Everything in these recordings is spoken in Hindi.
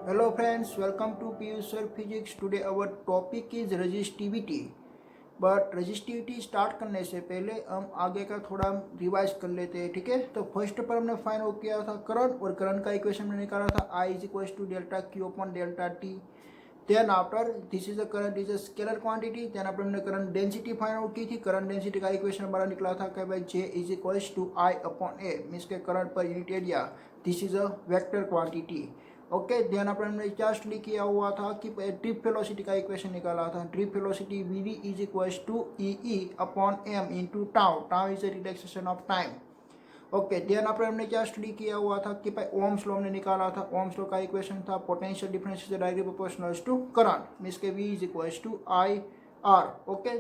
Hello friends, welcome to PUSR Physics. Today our topic is resistivity. But resistivity start करने से पहले हम आगे का थोड़ा रिवाइज कर लेते हैं, ठीक है। तो फर्स्ट पर हमने फाइंड आउट किया था करंट, और करंट का इक्वेशन हमने निकाला था I is equal to delta Q upon delta T. Then after this is a current is a scalar quantity. Then after हमने करंट डेंसिटी फाइंड आउट की थी। करंट डेंसिटी का इक्वेशन हमारा निकला था कि भाई J is equal to I upon A, means के करंट पर unit area. This is a vector quantity. Okay, ध्यान अपन हमने क्या स्टडी किया हुआ था कि ड्रिप वेलोसिटी का इक्वेशन निकाला था। Drift velocity V D is equal to E E upon M into tau. Tau is a relaxation of time. Okay, ध्यान अपन हमने क्या स्टडी किया हुआ था कि भाई ओम्स लॉ हमने निकाला था। ओम्स लॉ का इक्वेशन था potential difference is directly proportional to current, means के V is equal to I R. Okay,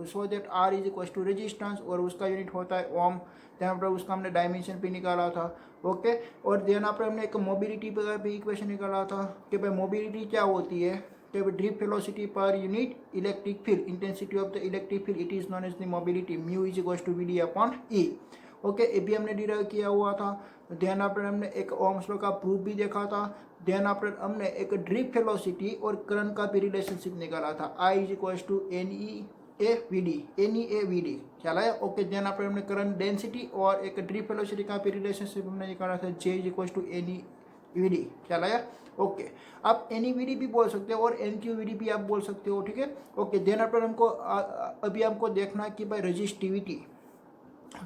so that R is equal to resistance और उसका यूनिट होता है ओम। देन पर उसका हमने डायमेंशन भी निकाला था। ओके, और देन पर हमने एक मोबिलिटी पर भी इक्वेशन निकाला था कि भाई मोबिलिटी क्या होती है कि drift velocity per unit electric field, intensity of the electric field, it is known as the mobility, mu is equal to V D upon E. Okay, ये भी हमने डिराइव किया हुआ था। देन आफ्टर हमने एक ओम्स लॉ का प्रूफ भी देखा था। देन आफ्टर हमने एक ड्रिप वेलोसिटी और करंट का भी रिलेशनशिप निकाला था। I is equal to n e A v d, n e A v d ख्याल आया। ओके, देन आफ्टर हमने करंट डेंसिटी और एक ड्रिप वेलोसिटी का भी रिलेशनशिप हमने निकाला था। J is equal to n e v d ख्याल आया। ओके, आप एन ई वी डी भी बोल सकते हो और एन क्यू वी डी भी आप बोल सकते हो, ठीक है। ओके, देन आफ्टर हमको अभी हमको देखना है कि भाई रजिस्टिविटी।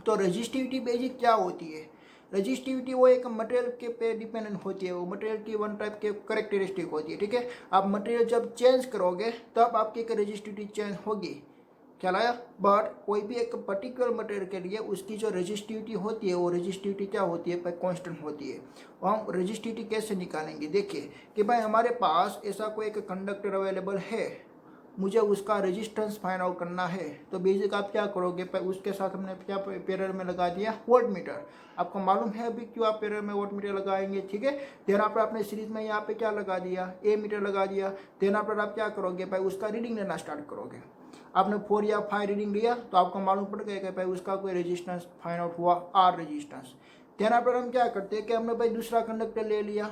तो रजिस्टिविटी बेसिक क्या होती है। रजिस्टिविटी वो एक मटेरियल के पे डिपेंडेंट होती है। वो मटेरियल की वन टाइप के करेक्टरिस्टिक होती है, ठीक है। आप मटेरियल जब चेंज करोगे तब आपकी एक रजिस्टिविटी चेंज होगी, ख्याल आया। बट कोई भी एक पर्टिकुलर मटेरियल के लिए उसकी जो रजिस्टिविटी होती है वो रजिस्टिविटी क्या होती है, कांस्टेंट होती है। हम रजिस्टिविटी कैसे निकालेंगे, देखिए कि भाई हमारे पास ऐसा कोई एक कंडक्टर अवेलेबल है, मुझे उसका रेजिस्टेंस फाइंड आउट करना है। तो बेसिक आप क्या करोगे, उसके साथ हमने क्या पेरल में लगा दिया, वोल्ट मीटर। आपको मालूम है अभी क्यों आप पेरल में वोल्ट मीटर लगाएंगे, ठीक है। देन आफ्टर आपने सीरीज में यहाँ पे क्या लगा दिया, ए मीटर लगा दिया। देन आफ्टर आप क्या करोगे भाई, उसका रीडिंग लेना स्टार्ट करोगे। आपने 4 या 5 रीडिंग लिया तो आपको मालूम पड़ गया कि भाई उसका कोई रेजिस्टेंस फाइंड आउट हुआ, आर रेजिस्टेंस। देन आफ्टर हम क्या करते हैं कि हमने भाई दूसरा कंडक्टर ले लिया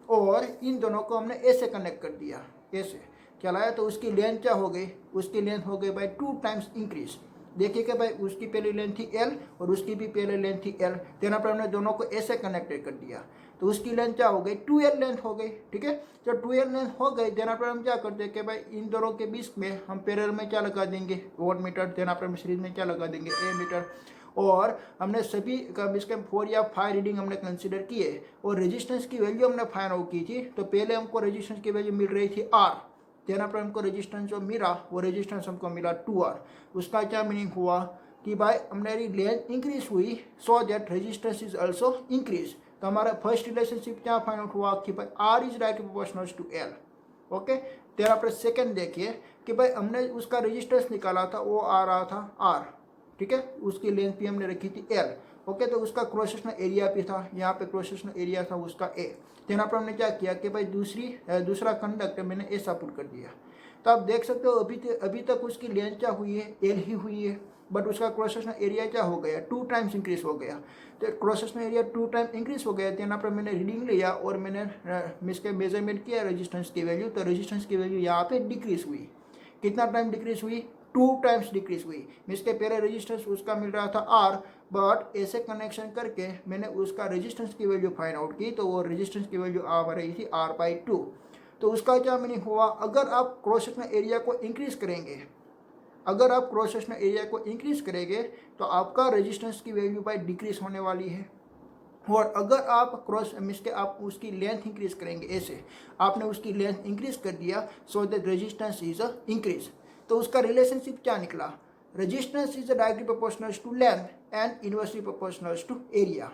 और इन दोनों को हमने ऐसे कनेक्ट कर दिया, ऐसे क्या लाया। तो उसकी लेंथ क्या हो गई, उसकी लेंथ हो गई भाई 2 टाइम्स इंक्रीज। देखिए कि भाई उसकी पहली लेंथ थी एल और उसकी भी पहले लेंथ थी एल। देन पर हमने दोनों को ऐसे कनेक्टेड कर दिया तो उसकी लेंथ क्या हो गई, 2L लेंथ हो गई, ठीक है। जब 2L लेंथ हो गई देन पर हम क्या करते हैं कि भाई इन दोनों के बीच में हम पैरेलल में क्या लगा देंगे, वोल्ट मीटर। देन पर हम सीरीज में क्या लगा देंगे, ए मीटर। और हमने सभी का इसके 4 या 5 रीडिंग हमने कंसिडर किए और रेजिस्टेंस की वैल्यू हमने फाइंड आउट की थी। तो पहले हमको रेजिस्टेंस की वैल्यू मिल रही थी आर। देन पर हमको रेजिस्टेंस जो मिला वो रेजिस्टेंस हमको मिला 2R। उसका क्या मीनिंग हुआ कि भाई हमारी लेंथ इंक्रीज हुई, so that resistance is also increase. तो हमारा फर्स्ट रिलेशनशिप क्या फाइंड आउट हुआ कि भाई R is directly proportional to L. Okay, तेरा पर सेकंड देखिए कि भाई हमने उसका रेजिस्टेंस निकाला था, वो आ रहा था आर, ठीक है। उसकी लेंथ भी हमने रखी थी एल। ओके, तो उसका क्रॉस सेक्शनल एरिया भी था, यहाँ पे क्रॉस सेक्शनल एरिया था उसका ए। देन पर हमने क्या किया कि भाई दूसरा कंडक्टर मैंने ऐसा पुट कर दिया। तो आप देख सकते हो अभी तक उसकी लेंथ क्या हुई है, एल ही हुई है, बट उसका क्रॉस सेक्शनल एरिया क्या हो गया, 2 टाइम्स इंक्रीज हो गया। तो cross sectional area 2 time increase हो गया। देन पर मैंने रीडिंग लिया और मैंने इसके मेजरमेंट किया रेजिस्टेंस की वैल्यू। तो रेजिस्टेंस की वैल्यू यहाँ पे डिक्रीज हुई। कितना टाइम डिक्रीज हुई, 2 टाइम्स डिक्रीज हुई। इसके पहले रेजिस्टेंस उसका मिल रहा था आर, बट ऐसे कनेक्शन करके मैंने उसका रेजिस्टेंस की वैल्यू फाइंड आउट की तो वो रेजिस्टेंस की वैल्यू आ रही थी R/2। तो उसका क्या मीनिंग हुआ, अगर आप क्रॉस सेक्शनल एरिया को इंक्रीज करेंगे, अगर आप क्रॉस सेक्शनल एरिया को इंक्रीज करेंगे तो आपका रेजिस्टेंस की वैल्यू बाय डिक्रीज होने वाली है। और अगर आप क्रॉस मीन्स के आप उसकी लेंथ इंक्रीज करेंगे, ऐसे आपने उसकी लेंथ इंक्रीज कर दिया, so that resistance is increase. तो उसका रिलेशनशिप क्या निकला, resistance is directly proportional to length and inversely proportional to area.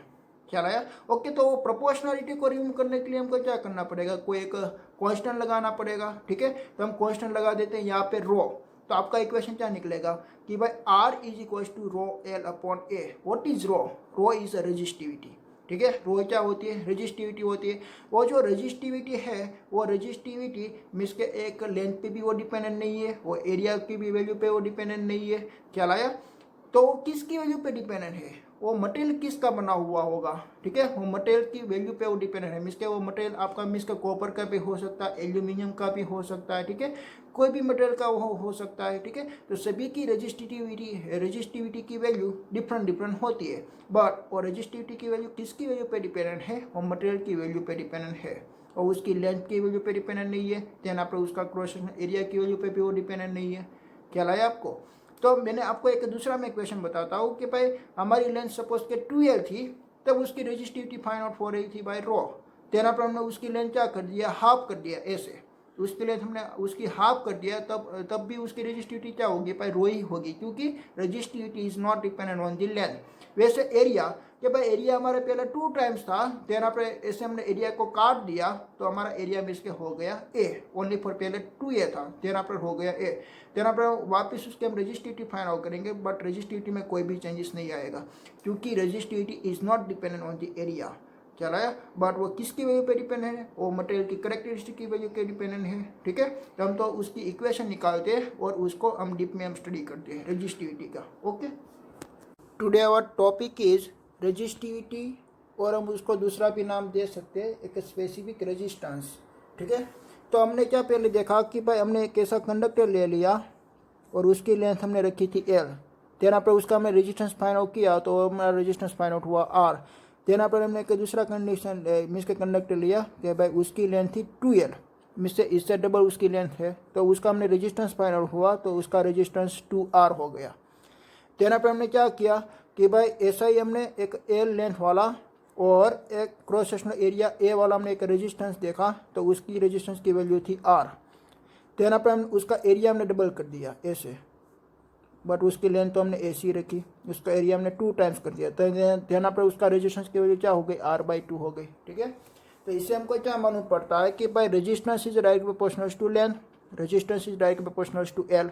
ख्याल आया। ओके, तो प्रोपोर्शनलिटी को रिमूव करने के लिए हमको क्या करना पड़ेगा, कोई एक कांस्टेंट लगाना पड़ेगा, ठीक है। तो हम कांस्टेंट लगा देते हैं यहाँ पे रो। तो आपका इक्वेशन क्या निकलेगा कि भाई R is equal to rho L upon A. What is rho, rho is a resistivity, ठीक है। रो क्या होती है, रेजिस्टिविटी होती है। वो जो रेजिस्टिविटी है वो रेजिस्टिविटी मीन्स के एक लेंथ पे भी वो डिपेंडेंट नहीं है, वो एरिया की भी वैल्यू पे वो डिपेंडेंट नहीं है। क्या लाया, तो किसकी वैल्यू पे डिपेंडेंट है, वो मटेरियल किसका बना हुआ होगा, ठीक है, वो मटेरियल की वैल्यू पे वो डिपेंडेंट है। मीन्स के वो मटेरियल आपका मीन्स का कॉपर का भी हो सकता है, एल्यूमिनियम का भी हो सकता है, ठीक है, कोई भी मटेरियल का वो हो सकता है, ठीक है। तो सभी की रजिस्टिविटी की वैल्यू डिफरेंट होती है, बट वो रजिस्टिविटी की वैल्यू किसकी वैल्यू पे डिपेंडेंट है, वो मटेरियल की वैल्यू पे डिपेंडेंट है, और उसकी लेंथ की वैल्यू पे डिपेंडेंट नहीं है। देन आप उसका क्रॉस सेक्शनल एरिया की वैल्यू पे भी वो डिपेंडेंट नहीं है। क्या लाया आपको? तो मैंने आपको एक दूसरा मैं क्वेश्चन बताता हूँ कि भाई हमारी लेंथ सपोज के 2L थी, तब उसकी रजिस्टिविटी फाइंड आउट हो रही थी बाय रो। तेना पर हमने उसकी लेंथ क्या कर दिया, हाफ कर दिया ऐसे, उसके लेंथ हमने उसकी हाफ कर दिया, तब भी उसकी रजिस्टिविटी क्या होगी, बाय रो ही होगी, क्योंकि resistivity is not dependent on the length. वैसे एरिया कि भाई एरिया हमारे पहले 2 टाइम्स था, तेना पर ऐसे हमने एरिया को काट दिया तो हमारा एरिया में इसके हो गया ए, ओनली फॉर पहले 2A था, तेना पर हो गया ए। तेना पर वापस उसके हम रजिस्टिविटी फाइंड आउट करेंगे, बट रजिस्टिविटी में कोई भी चेंजेस नहीं आएगा, क्योंकि resistivity is not dependent on the area. चला है, बट वो किसकी वैल्यू पे डिपेंडेंट है, वो मटेरियल की करेक्टरिस्टिक की वैल्यू पे डिपेंडेंट है, ठीक है। तो हम तो उसकी इक्वेशन निकालते हैं और उसको हम डीप में हम स्टडी करते हैं रजिस्टिविटी का। Okay, today our topic is resistivity, और हम उसको दूसरा भी नाम दे सकते हैं, एक स्पेसिफिक रेजिस्टेंस, ठीक है। तो हमने क्या पहले देखा कि भाई हमने एक ऐसा कंडक्टर ले लिया और उसकी लेंथ हमने रखी थी L, तेना पर उसका हमने रेजिस्टेंस फाइंड आउट किया तो हमारा रेजिस्टेंस फाइंड आउट हुआ R। तेना पर हमने एक दूसरा कंडीशन मीन्स के कंडक्टर लिया कि भाई उसकी लेंथ थी 2L, मीन्स से इससे डबल उसकी लेंथ है, तो उसका हमने रेजिस्टेंस फाइंड आउट हुआ तो उसका रेजिस्टेंस 2R हो गया। तेना पर हमने क्या किया कि भाई ऐसा ही हमने एक L लेंथ वाला और एक क्रॉस सेक्शनल एरिया A वाला हमने एक रेजिस्टेंस देखा, तो उसकी रेजिस्टेंस की वैल्यू थी R। तेना पर हम उसका एरिया हमने डबल कर दिया ऐसे, बट उसकी लेंथ तो हमने ऐसी रखी, उसका एरिया हमने 2 टाइम्स कर दिया, तो तेना पर उसका रेजिस्टेंस की वैल्यू क्या हो गई, R/2 हो गई, ठीक है। तो इससे हमको क्या मालूम पड़ता है कि भाई resistance is direct proportional to length, resistance is direct proportional to L।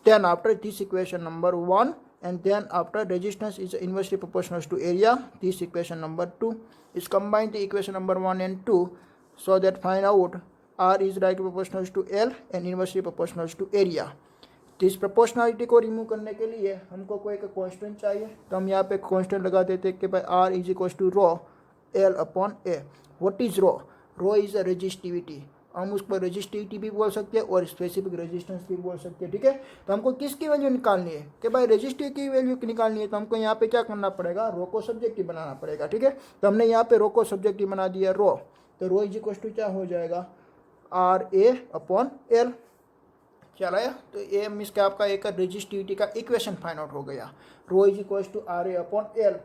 Then after this equation number 1, and then after resistance is inversely proportional to area, this equation number 2 is combine the equation number 1 and 2, so that find out R is directly proportional to L and inversely proportional to area। तो इस प्रोपोर्शनलिटी को रिमूव करने के लिए हमको कोई एक कांस्टेंट चाहिए, तो हम यहाँ पे कांस्टेंट लगा देते हैं कि भाई R is equal to rho L/A। What is rho? Rho is a resistivity, हम उसको रेजिस्टिविटी भी बोल सकते हैं और स्पेसिफिक रेजिस्टेंस भी बोल सकते हैं, ठीक है। तो हमको किसकी वैल्यू निकालनी है कि भाई रेजिस्टिविटी की वैल्यू निकालनी है, तो हमको यहाँ पे क्या करना पड़ेगा, रो को सब्जेक्टिव बनाना पड़ेगा, ठीक है। तो हमने यहाँ पे रो को सब्जेक्टिव बना दिया रो, तो रो इज इक्वल टू क्या हो जाएगा, RA/L। चला है, तो ये मीन्स का आपका एक रेजिस्टिविटी का इक्वेशन फाइंड आउट हो गया, रो इज इक्वल टू RA/L,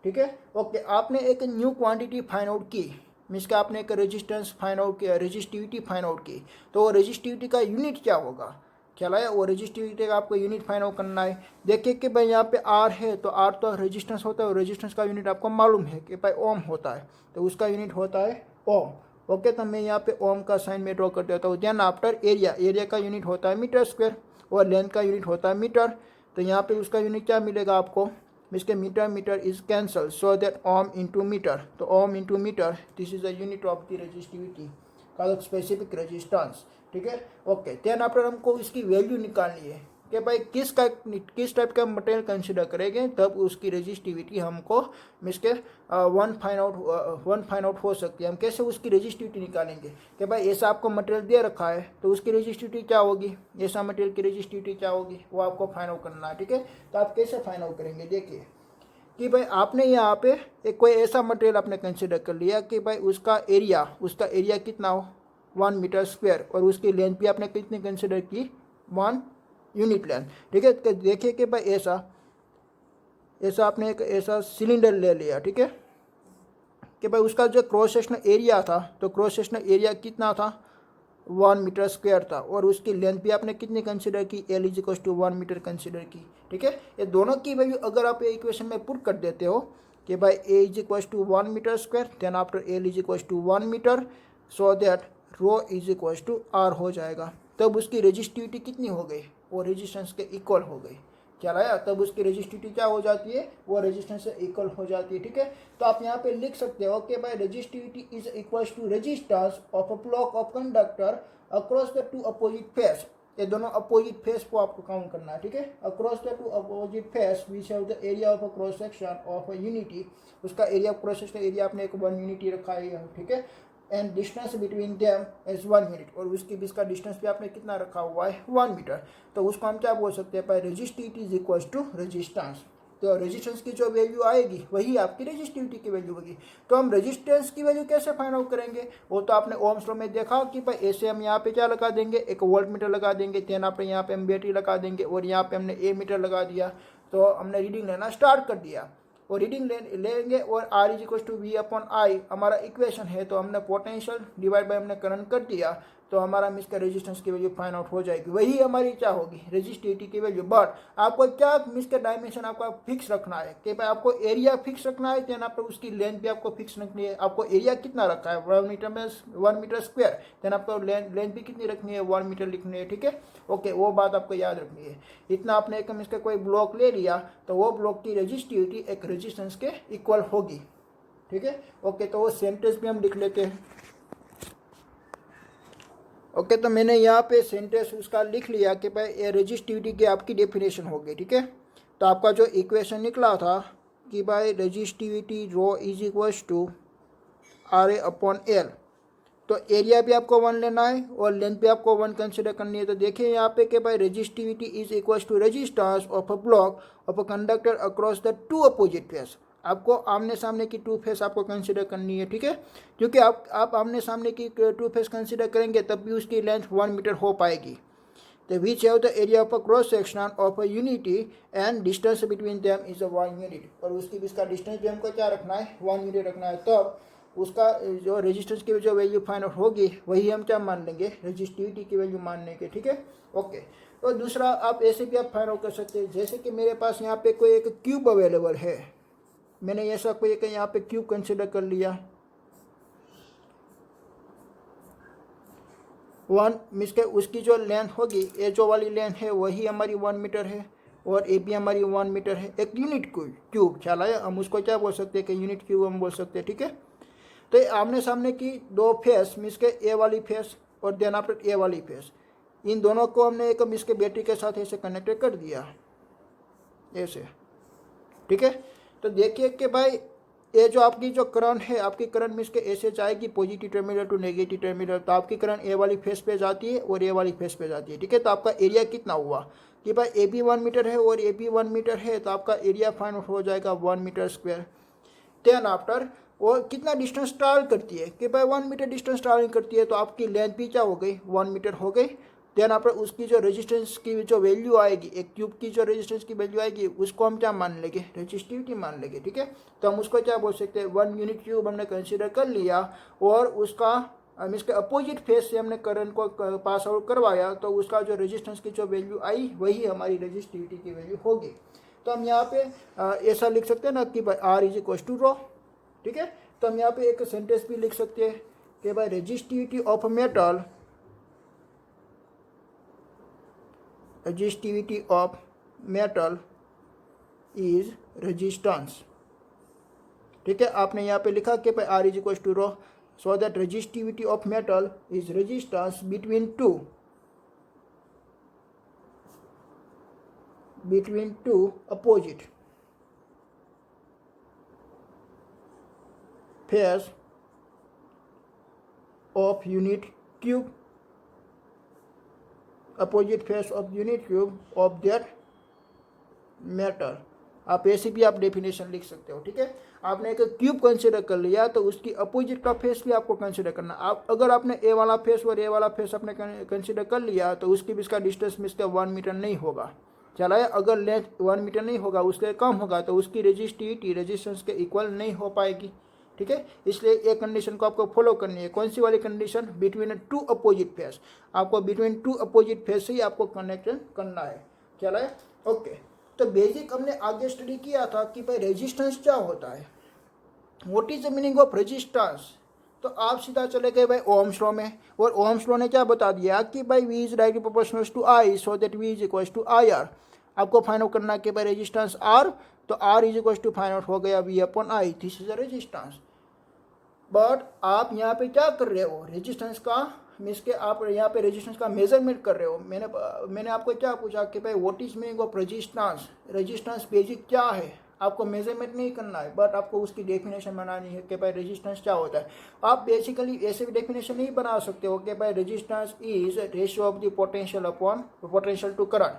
ठीक है। ओके, आपने एक न्यू क्वांटिटी फाइंड आउट की, मीन्स का आपने एक रेजिस्टेंस फाइंड आउट किया, रेजिस्टिविटी फाइंड आउट की, तो रेजिस्टिविटी का यूनिट क्या होगा, चला है, वो रेजिस्टिविटी का आपको यूनिट फाइंड आउट करना है। देखिए कि भाई यहाँ पे R है, तो R तो रेजिस्टेंस होता है, और रेजिस्टेंस का यूनिट आपको मालूम है कि भाई ओम होता है, तो उसका यूनिट होता है ओम। ओके, तो मैं यहाँ पे ओम का साइन में ड्रॉ कर देता हूँ। देन आफ्टर एरिया का यूनिट होता है मीटर स्क्वायर और लेंथ का यूनिट होता है मीटर, तो यहाँ पे उसका यूनिट क्या मिलेगा आपको, इसके metre is cancel, so that ohm into metre, तो ohm into metre, this is the unit of the resistivity का स्पेसिफिक रेजिस्टेंस, ठीक है। ओके, देन आफ्टर हमको इसकी वैल्यू निकालनी है कि भाई किस टाइप का मटेरियल कंसिडर करेंगे तब उसकी रेजिस्टिविटी हमको इसके वन फाइंड आउट हो सकती है। हम कैसे उसकी रेजिस्टिविटी निकालेंगे कि भाई ऐसा आपको मटेरियल दे रखा है तो उसकी रेजिस्टिविटी क्या होगी, ऐसा मटेरियल की रेजिस्टिविटी क्या होगी, वो आपको फाइंड आउट करना है, ठीक है। तो आप कैसे फाइंड आउट करेंगे, देखिए कि भाई आपने यहाँ पे एक कोई ऐसा मटेरियल आपने कंसिडर कर लिया कि भाई उसका एरिया कितना हो, 1 मीटर स्क्वायर, और उसकी लेंथ भी आपने कितनी कंसिडर की, 1 यूनिट लेंथ, ठीक है। तो देखिए कि भाई ऐसा आपने एक ऐसा सिलेंडर ले लिया, ठीक है, कि भाई उसका जो क्रॉस सेक्शनल एरिया था, तो क्रॉस सेक्शनल एरिया कितना था, 1 मीटर स्क्वायर था, और उसकी लेंथ भी आपने कितनी कंसिडर की, L is equal to 1 meter consider की, ठीक है। ये दोनों की वैल्यू अगर आप इक्वेशन में पुट कर देते हो कि भाई A is equal to 1 meter square, then after L is equal to 1 meter, so that rho is equal to R हो जाएगा, तब उसकी रेजिस्टिविटी कितनी हो गई, वो रेजिस्टेंस के इक्वल हो गई, क्या लाया, तब उसकी रेजिस्टिविटी क्या हो जाती है, वो रेजिस्टेंस से इक्वल हो जाती है, ठीक है। तो आप यहाँ पे लिख सकते हो कि भाई resistivity is equal to resistance of a block of conductor across the 2 opposite face. ये दोनों अपोजिट फेस को आपको काउंट करना है, ठीक है। Across the two opposite face we have the area of a cross section of a unity, उसका एरिया क्रॉस सेक्शन एरिया आपने एक 1 यूनिटी रखा है, ठीक है। And distance between them is 1 unit, और उसके बीच का डिस्टेंस भी आपने कितना रखा हुआ है 1 मीटर। तो उसको हम क्या बोल सकते हैं भाई, resistivity is equal to resistance. तो रेजिस्टेंस की जो वैल्यू आएगी वही आपकी रेजिस्टिविटी की वैल्यू होगी। तो हम रेजिस्टेंस की वैल्यू कैसे फाइंड आउट करेंगे, वो तो आपने ओम्स लॉ में देखा कि भाई ऐसे हम यहाँ पे क्या लगा देंगे, एक वोल्ट मीटर लगा देंगे, देन आपने यहाँ पे हम बैटरी लगा देंगे, और यहाँ पे हमने ए मीटर लगा दिया। तो हमने रीडिंग लेना स्टार्ट कर दिया, और रीडिंग लेंगे, और R is equal to V upon I हमारा इक्वेशन है। तो हमने पोटेंशियल डिवाइड बाय हमने करंट कर दिया, तो हमारा इसका रेजिस्टेंस की वैल्यू फाइंड आउट हो जाएगी, वही हमारी क्या होगी रेजिस्टिविटी की वैल्यू। बट आपको क्या इसका डायमेंशन आपका फिक्स रखना है कि भाई आपको एरिया फिक्स रखना है, देन आपको उसकी लेंथ भी आपको फिक्स रखनी है। आपको एरिया कितना रखा है 1 मीटर में 1 मीटर स्क्वायर, देन आपको लेंथ भी कितनी रखनी है 1 मीटर लिखनी है, ठीक है। ओके, वो बात आपको याद रखनी है। इतना आपने एक इसका कोई ब्लॉक ले लिया तो वो ब्लॉक की रेजिस्टिविटी एक रेजिस्टेंस के इक्वल होगी, ठीक है। ओके, तो वो सेंटेंस भी हम लिख लेते हैं। ओके, तो मैंने यहाँ पे सेंटेंस उसका लिख लिया कि भाई ये रेजिस्टिविटी की आपकी डेफिनेशन होगी, ठीक है। तो आपका जो इक्वेशन निकला था कि भाई resistivity rho is equals to R A upon L, तो एरिया भी आपको 1 लेना है और लेंथ भी आपको 1 कंसिडर करनी है। तो देखिए यहाँ पे कि भाई resistivity is equals to resistance of a block of a conductor across the 2 opposite face. आपको आमने सामने की 2 फेस आपको कंसिडर करनी है, ठीक है। क्योंकि आप आमने सामने की 2 फेस कंसिडर करेंगे तब भी उसकी लेंथ 1 मीटर हो पाएगी। तो which have the area of a cross section of a unity and distance between them is a 1 unit, और उसकी बीच का डिस्टेंस भी हमको क्या रखना है 1 यूनिट रखना है। तब उसका जो रेजिस्टेंस की जो वैल्यू फाइंड आउट होगी वही हम क्या मान लेंगे रेजिस्टिविटी की वैल्यू मान लेंगे, ठीक है। ओके, और दूसरा आप ऐसे भी आप फाइंड आउट कर सकते हैं, जैसे कि मेरे पास यहाँ पे कोई एक क्यूब अवेलेबल है, मैंने ऐसा कोई एक यहाँ पे क्यूब कंसिडर कर लिया 1 मीन्स के उसकी जो लेंथ होगी ए जो वाली लेंथ है वही हमारी 1 मीटर है, और ए भी हमारी 1 मीटर है। एक यूनिट क्यूब ख्याल आया, हम उसको क्या बोल सकते हैं कि यूनिट क्यूब हम बोल सकते हैं, ठीक है। तो ये आमने सामने की 2 फेस मीन्स के ए वाली फेस और देन आफ्टर ए वाली फेस, इन दोनों को हमने एक मीन्स के बैटरी के साथ ऐसे कनेक्टेड कर दिया ऐसे, ठीक है। तो देखिए कि भाई ये जो आपकी जो करंट है, आपकी करंट मीन्स के ऐसे जाएगी positive terminal to negative terminal, तो आपकी करंट ए वाली फेस पे जाती है और ए वाली फेस पे जाती है, ठीक है। तो आपका एरिया कितना हुआ कि भाई ए भी 1 मीटर है और ए भी 1 मीटर है, तो आपका एरिया फाइंड आउट हो जाएगा 1 मीटर स्क्वायर। देन आफ्टर वो कितना डिस्टेंस ट्रैवल करती है कि भाई 1 मीटर डिस्टेंस ट्रैवलिंग करती है, तो आपकी लेंथ भी क्या हो गई 1 मीटर हो गई। देन आफ्टर उसकी जो रेजिस्टेंस की जो वैल्यू आएगी, एक क्यूब की जो रेजिस्टेंस की वैल्यू आएगी उसको हम क्या मान लेंगे रेजिस्टिविटी मान लेंगे, ठीक है। तो हम उसको क्या बोल सकते हैं 1 यूनिट क्यूब हमने कंसिडर कर लिया, और उसका हम इसके अपोजिट फेस से हमने करंट को पास आउट करवाया, तो उसका जो रेजिस्टेंस की जो वैल्यू आई वही हमारी रेजिस्टिविटी की वैल्यू होगी। तो हम यहाँ पे ऐसा लिख सकते हैं ना कि भाई आर इज इक्वल टू रो, ठीक है। तो हम यहाँ पे एक सेंटेंस भी लिख सकते हैं कि भाई resistivity of metal, resistivity of metal is resistance, ठीक है। आपने यहाँ पे लिखा कि भाई R is equal to rho, so that resistivity of metal is resistance between two opposite face of unit cube, opposite face of unit cube of that matter। आप ऐसे भी आप डेफिनेशन लिख सकते हो, ठीक है। आपने एक क्यूब कंसिडर कर लिया तो उसकी अपोजिट का फेस भी आपको कंसिडर करना। आप अगर आपने ए वाला फेस और ए वाला फेस आपने कंसिडर कर लिया तो उसके बीच का डिस्टेंस में इसका 1 मीटर नहीं होगा, चला है। अगर लेंथ 1 मीटर नहीं होगा, उससे कम होगा, तो उसकी रेजिस्टिविटी रेजिस्टेंस के इक्वल नहीं हो पाएगी, ठीक है। इसलिए एक कंडीशन को आपको फॉलो करनी है। कौन सी वाली कंडीशन, बिटवीन 2 अपोजिट फेस, आपको बिटवीन 2 अपोजिट फेस से ही आपको कनेक्शन करना है, चला है। ओके, तो बेसिक हमने आगे स्टडी किया था कि भाई रेजिस्टेंस क्या होता है, what is the meaning of resistance. तो आप सीधा चले गए भाई ओम्स लॉ में, और ओम्स लॉ ने क्या बता दिया कि भाई V is directly proportional to I, so that V is equal to I R. आपको फाइंड आउट करना कि भाई रेजिस्टेंस आर, तो R is equal to find out हो गया V upon I, this is a resistance. But आप यहाँ पे क्या कर रहे हो, रेजिस्टेंस का मीन्स के आप यहाँ पे रेजिस्टेंस का मेजरमेंट कर रहे हो। मैंने आपको क्या पूछा कि भाई what is meaning of resistance, resistance basic क्या है, आपको मेजरमेंट नहीं करना है बट आपको उसकी डेफिनेशन बनानी है कि भाई रेजिस्टेंस क्या होता है। आप बेसिकली ऐसे भी डेफिनेशन नहीं बना सकते हो कि भाई resistance is ratio of the potential upon potential to current,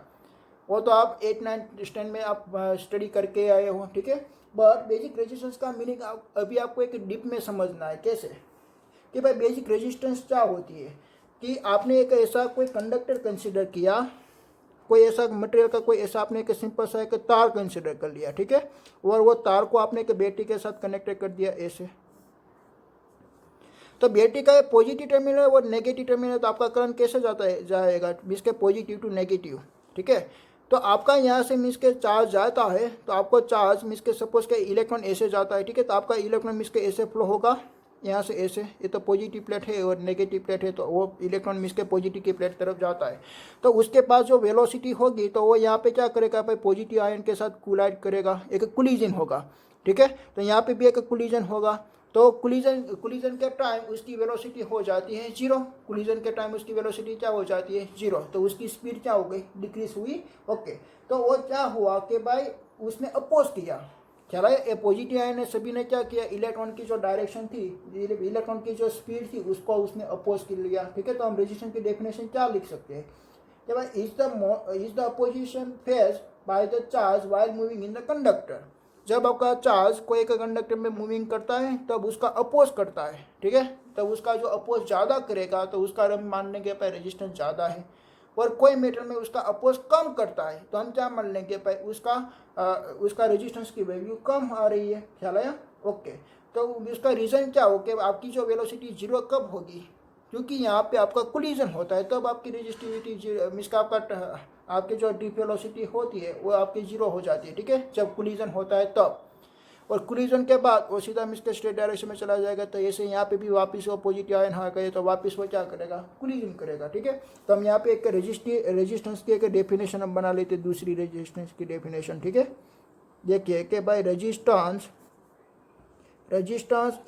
वो तो आप 8-9 स्टैंड में आप स्टडी करके आए हो, ठीक है। बट बेसिक रेजिस्टेंस का मीनिंग अभी आपको एक डीप में समझना है। कैसे कि भाई बेसिक रेजिस्टेंस क्या होती है कि आपने एक ऐसा कोई कंडक्टर कंसिडर किया, कोई ऐसा मटेरियल का कोई ऐसा आपने एक सिंपल सा एक तार कंसिडर कर लिया, ठीक है, और वो तार को आपने एक बैटरी के साथ कनेक्टेड कर दिया ऐसे। तो बैटरी का पॉजिटिव टर्मिनल और नेगेटिव टर्मिनल, तो आपका करंट कैसे जाएगा मीन्स के पॉजिटिव टू नेगेटिव, ठीक है। तो आपका यहाँ से मीन्स के चार्ज जाता है, तो आपको चार्ज मीन्स के सपोज के इलेक्ट्रॉन ऐसे जाता है, ठीक है, तो आपका इलेक्ट्रॉन मीन्स के ऐसे फ्लो होगा यहाँ से ऐसे, ये तो पॉजिटिव प्लेट है और नेगेटिव प्लेट है, तो वो इलेक्ट्रॉन मीन्स के पॉजिटिव की प्लेट तरफ जाता है। तो उसके पास जो वेलोसिटी होगी तो वो यहाँ पे क्या करेगा भाई, पॉजिटिव आयन के साथ कोलाइड करेगा, एक कोलिजन होगा, ठीक है। तो यहाँ पे भी एक कोलिजन होगा, तो कोलिजन के टाइम उसकी वेलोसिटी हो जाती है 0, कोलिजन के टाइम उसकी वेलोसिटी क्या हो जाती है 0, तो उसकी स्पीड क्या हो गई, डिक्रीज हुई, ओके। तो वो क्या हुआ कि भाई उसने अपोज किया, चला ये पॉजिटिव आयन ने सभी ने क्या किया, इलेक्ट्रॉन की जो डायरेक्शन थी, इलेक्ट्रॉन की जो स्पीड थी उसको उसने अपोज कर लिया, ठीक है। तो हम रेजिस्टेंस की डेफिनेशन क्या लिख सकते हैं कि भाई is the opposition phase by the charge while moving in the conductor. जब आपका चार्ज कोई एक कंडक्टर में मूविंग करता है तब उसका अपोज करता है, ठीक है, तब उसका जो अपोज ज़्यादा करेगा तो उसका हम मान लेंगे भाई रेजिस्टेंस ज़्यादा है, और कोई मेटल में उसका अपोज कम करता है तो हम क्या मान लेंगे भाई उसका रेजिस्टेंस की वैल्यू कम आ रही है, ख्याल आया, ओके। तो उसका रीज़न क्या हो कि आपकी जो वेलोसिटी 0 कब होगी, क्योंकि यहाँ पे आपका कोलिजन होता है, तब आपकी रेजिस्टिविटी मीन्स का आपकी जो डीप वेलोसिटी होती है वो आपकी 0 हो जाती है, ठीक है, जब कोलिजन होता है तब। और कोलिजन के बाद वो सीधा मीन्स के स्ट्रेट डायरेक्शन में चला जाएगा, तो ऐसे यहाँ पे भी वापस वो पॉजिटिव आयन आ गए तो वापस वो क्या करेगा, कोलिजन करेगा, ठीक है। तो हम यहाँ पे एक रेजिस्टेंस की एक डेफिनेशन हम बना लेते, दूसरी रेजिस्टेंस की डेफिनेशन, ठीक है। देखिए कि भाई resistance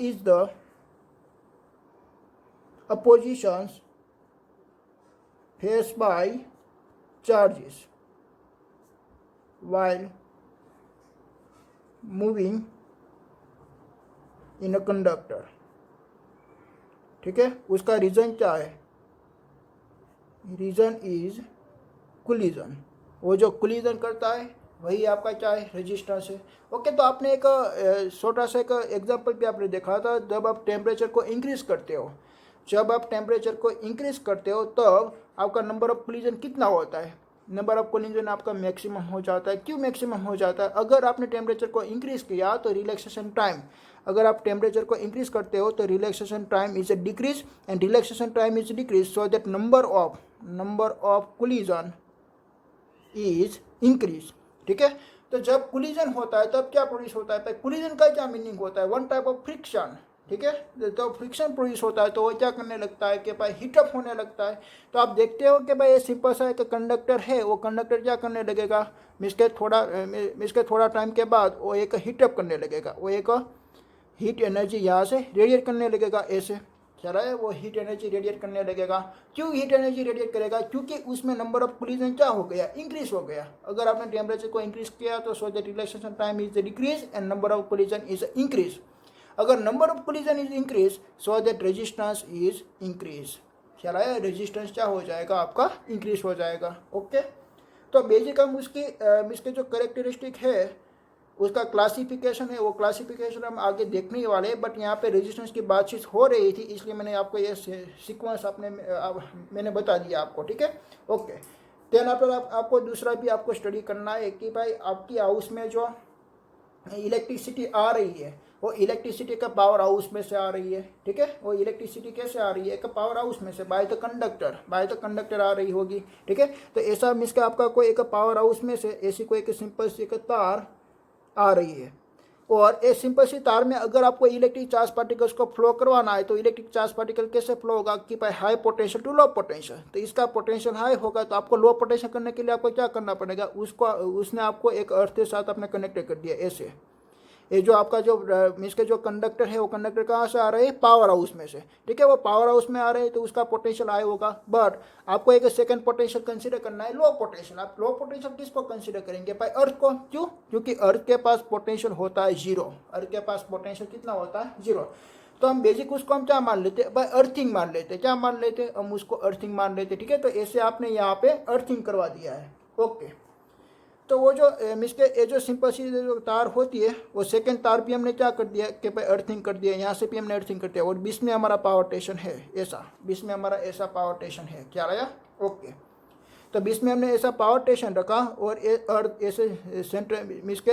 is the oppositions faced by charges while moving in a conductor, ठीक है। उसका रीज़न क्या है, रीज़न इज कोलिजन, वो जो कोलिजन करता है वही आपका क्या है, रेजिस्टेंस है, ओके। तो आपने एक छोटा सा एक एग्जांपल भी आपने देखा था, जब आप टेम्परेचर को इंक्रीज करते हो, जब आप टेम्परेचर को इंक्रीज करते हो तब आपका नंबर ऑफ कोलिजन कितना होता है, नंबर ऑफ कोलिजन आपका मैक्सिमम हो जाता है। क्यों मैक्सिमम हो जाता है, अगर आपने टेम्परेचर को इंक्रीज किया तो रिलैक्सेशन टाइम, अगर आप टेम्परेचर को इंक्रीज करते हो तो relaxation time is a decrease, and relaxation time is decrease, so that number of collision is increase, ठीक है। तो जब कोलिजन होता है तब क्या प्रोड्यूस होता है, कोलिजन का क्या मीनिंग होता है, वन टाइप ऑफ फ्रिक्शन, ठीक है। तो फ्रिक्शन प्रोड्यूस होता है तो वो क्या करने लगता है कि भाई हीटअप होने लगता है। तो आप देखते हो कि भाई ये सिंपल सा एक कंडक्टर है, वो कंडक्टर क्या करने लगेगा, मीन्स के थोड़ा टाइम के बाद वो एक हीटअप करने लगेगा, वो एक हीट एनर्जी यहाँ से रेडिएट करने लगेगा, ऐसे चला है, वो हीट एनर्जी रेडिएट करने लगेगा। क्यों हीट एनर्जी रेडिएट करेगा, क्योंकि उसमें नंबर ऑफ कोलिजन क्या हो गया, इंक्रीज हो गया। अगर आपने टेम्परेचर को इंक्रीज किया तो so that relaxation time is decrease and number of collision is increase. अगर number of collision is increase so that resistance is increase, ख्याल आया, रेजिस्टेंस क्या हो जाएगा आपका, इंक्रीज हो जाएगा, ओके। तो बेसिक हम इसके जो करेक्टरिस्टिक है उसका क्लासिफिकेशन है, वो क्लासिफिकेशन हम आगे देखने ही वाले हैं, बट यहाँ पे रेजिस्टेंस की बातचीत हो रही थी इसलिए मैंने आपको ये सीक्वेंस मैंने बता दिया आपको, ठीक है, ओके। देन आफ्टर आपको दूसरा भी आपको स्टडी करना है कि भाई आपकी हाउस में जो इलेक्ट्रिसिटी आ रही है वो इलेक्ट्रिसिटी का पावर हाउस में से आ रही है, ठीक है। वो इलेक्ट्रिसिटी कैसे आ रही है, एक पावर हाउस में से बाय द कंडक्टर आ रही होगी, ठीक है। तो ऐसा मीन्स का आपका कोई एक पावर हाउस में से ऐसी कोई एक सिंपल सी एक तार आ रही है, और एक सिंपल सी तार में अगर आपको इलेक्ट्रिक चार्ज पार्टिकल्स को फ्लो करवाना है तो इलेक्ट्रिक चार्ज पार्टिकल कैसे फ्लो होगा कि भाई high potential to low potential. तो इसका पोटेंशियल हाई होगा तो आपको लो पोटेंशियल करने के लिए आपको क्या करना पड़ेगा, उसने आपको एक अर्थ के साथ अपने कनेक्ट कर दिया, ये जो आपका जो मीन्स के जो कंडक्टर है वो कंडक्टर कहाँ से आ रहे हैं, पावर हाउस में से, ठीक है। वो पावर हाउस में आ रहे हैं तो उसका पोटेंशियल हाई होगा। बट आपको एक सेकंड पोटेंशियल कंसीडर करना है, लो पोटेंशियल। आप लो पोटेंशियल किसको कंसीडर करेंगे भाई, अर्थ को। क्यों? क्योंकि अर्थ के पास पोटेंशियल होता है जीरो। अर्थ के पास पोटेंशियल कितना होता है, जीरो। तो हम बेसिक उसको हम क्या मान लेते हैं भाई, अर्थिंग मान लेते। क्या मान लेते, हम उसको अर्थिंग मान लेते, ठीक है। तो ऐसे आपने यहाँ पे अर्थिंग करवा दिया है, ओके। तो वो जो मिसके ये जो सिंपल सी जो तार होती है, वो सेकंड तार भी हमने क्या कर दिया कि भाई अर्थिंग कर दिया, यहाँ से भी हमने अर्थिंग कर दिया। और बीच में हमारा पावर स्टेशन है ऐसा, बीच में हमारा ऐसा पावर स्टेशन है, क्या रहा, ओके। तो बीच में हमने ऐसा पावर स्टेशन रखा और अर्थ ऐसे सेंटर मिसके